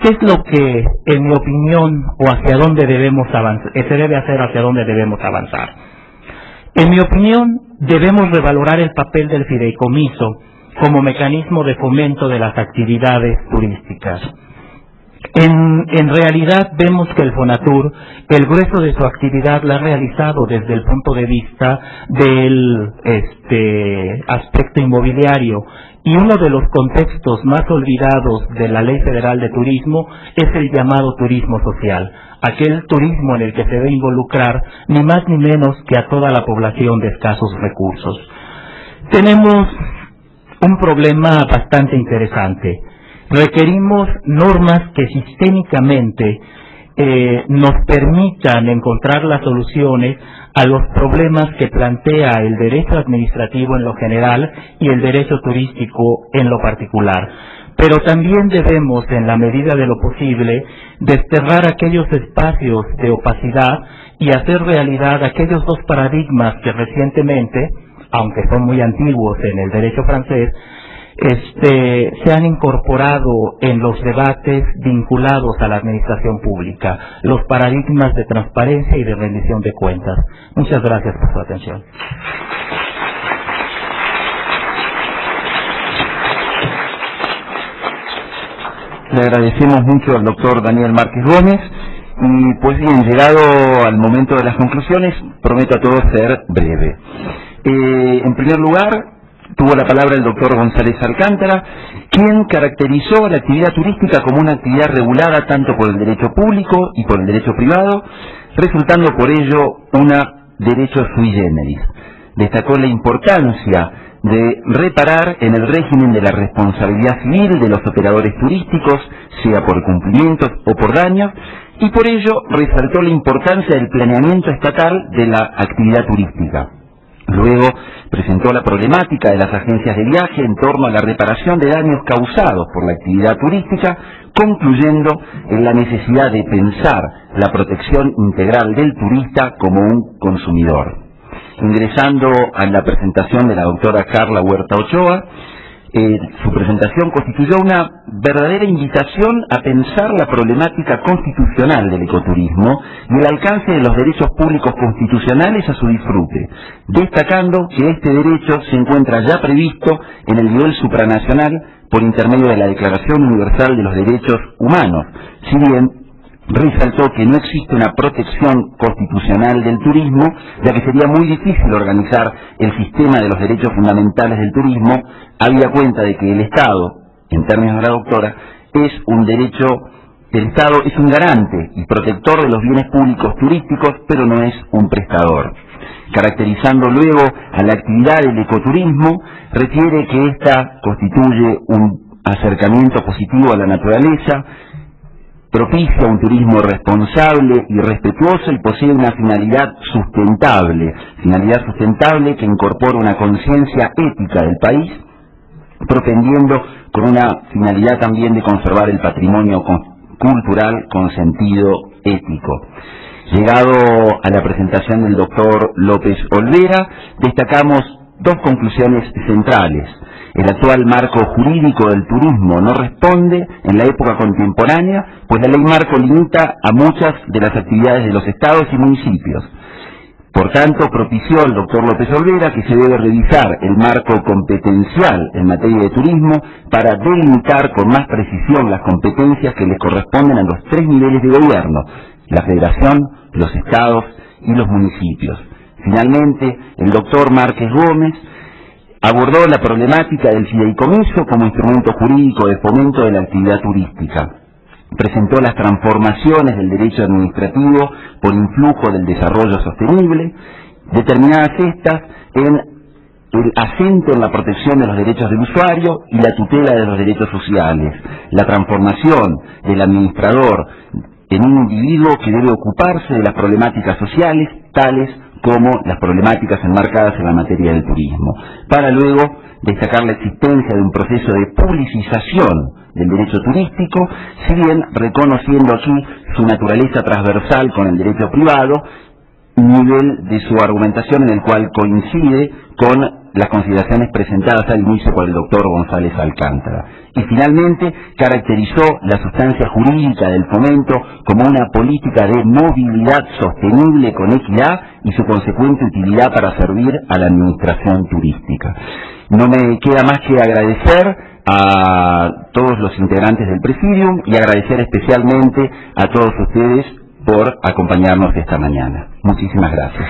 ¿Qué es lo que, en mi opinión, o hacia dónde debemos avanzar, se debe hacer, hacia dónde debemos avanzar? En mi opinión, debemos revalorar el papel del fideicomiso como mecanismo de fomento de las actividades turísticas. En realidad vemos que el Fonatur, el grueso de su actividad la ha realizado desde el punto de vista del aspecto inmobiliario, y uno de los contextos más olvidados de la Ley Federal de Turismo es el llamado turismo social, aquel turismo en el que se debe involucrar ni más ni menos que a toda la población de escasos recursos. Tenemos un problema bastante interesante. Requerimos normas que sistémicamente nos permitan encontrar las soluciones a los problemas que plantea el derecho administrativo en lo general y el derecho turístico en lo particular. Pero también debemos, en la medida de lo posible, desterrar aquellos espacios de opacidad y hacer realidad aquellos dos paradigmas que recientemente, aunque son muy antiguos en el derecho francés, se han incorporado en los debates vinculados a la administración pública, los paradigmas de transparencia y de rendición de cuentas. Muchas gracias por su atención. Le agradecemos mucho al doctor Daniel Márquez Gómez, y pues bien, llegado al momento de las conclusiones, prometo a todos ser breve. En primer lugar, tuvo la palabra el doctor González Alcántara, quien caracterizó la actividad turística como una actividad regulada tanto por el derecho público y por el derecho privado, resultando por ello una derechos sui generis. Destacó la importancia de reparar en el régimen de la responsabilidad civil de los operadores turísticos, sea por cumplimientos o por daños, y por ello resaltó la importancia del planeamiento estatal de la actividad turística. Luego presentó la problemática de las agencias de viaje en torno a la reparación de daños causados por la actividad turística, concluyendo en la necesidad de pensar la protección integral del turista como un consumidor. Ingresando a la presentación de la doctora Carla Huerta Ochoa, su presentación constituyó una verdadera invitación a pensar la problemática constitucional del ecoturismo y el alcance de los derechos públicos constitucionales a su disfrute, destacando que este derecho se encuentra ya previsto en el nivel supranacional por intermedio de la Declaración Universal de los Derechos Humanos, si bien resaltó que no existe una protección constitucional del turismo, ya que sería muy difícil organizar el sistema de los derechos fundamentales del turismo, habida cuenta de que el Estado, en términos de la doctora, el Estado es un garante y protector de los bienes públicos turísticos, pero no es un prestador. Caracterizando luego a la actividad del ecoturismo, refiere que ésta constituye un acercamiento positivo a la naturaleza, propicia un turismo responsable y respetuoso y posee una finalidad sustentable que incorpora una conciencia ética del país, propendiendo con una finalidad también de conservar el patrimonio cultural con sentido ético. Llegado a la presentación del doctor López Olvera, destacamos dos conclusiones centrales. El actual marco jurídico del turismo no responde en la época contemporánea, pues la ley marco limita a muchas de las actividades de los estados y municipios. Por tanto, propició el doctor López Olvera que se debe revisar el marco competencial en materia de turismo para delimitar con más precisión las competencias que les corresponden a los tres niveles de gobierno: la federación, los estados y los municipios. Finalmente, el doctor Márquez Gómez abordó la problemática del fideicomiso como instrumento jurídico de fomento de la actividad turística. Presentó las transformaciones del derecho administrativo por influjo del desarrollo sostenible, determinadas estas en el acento en la protección de los derechos del usuario y la tutela de los derechos sociales, la transformación del administrador en un individuo que debe ocuparse de las problemáticas sociales, tales como las problemáticas enmarcadas en la materia del turismo, para luego destacar la existencia de un proceso de publicización del derecho turístico, si bien reconociendo aquí su naturaleza transversal con el derecho privado, nivel de su argumentación en el cual coincide con las consideraciones presentadas al inicio por el doctor González Alcántara. Y finalmente caracterizó la sustancia jurídica del fomento como una política de movilidad sostenible con equidad y su consecuente utilidad para servir a la administración turística. No me queda más que agradecer a todos los integrantes del Presidium y agradecer especialmente a todos ustedes por acompañarnos esta mañana. Muchísimas gracias.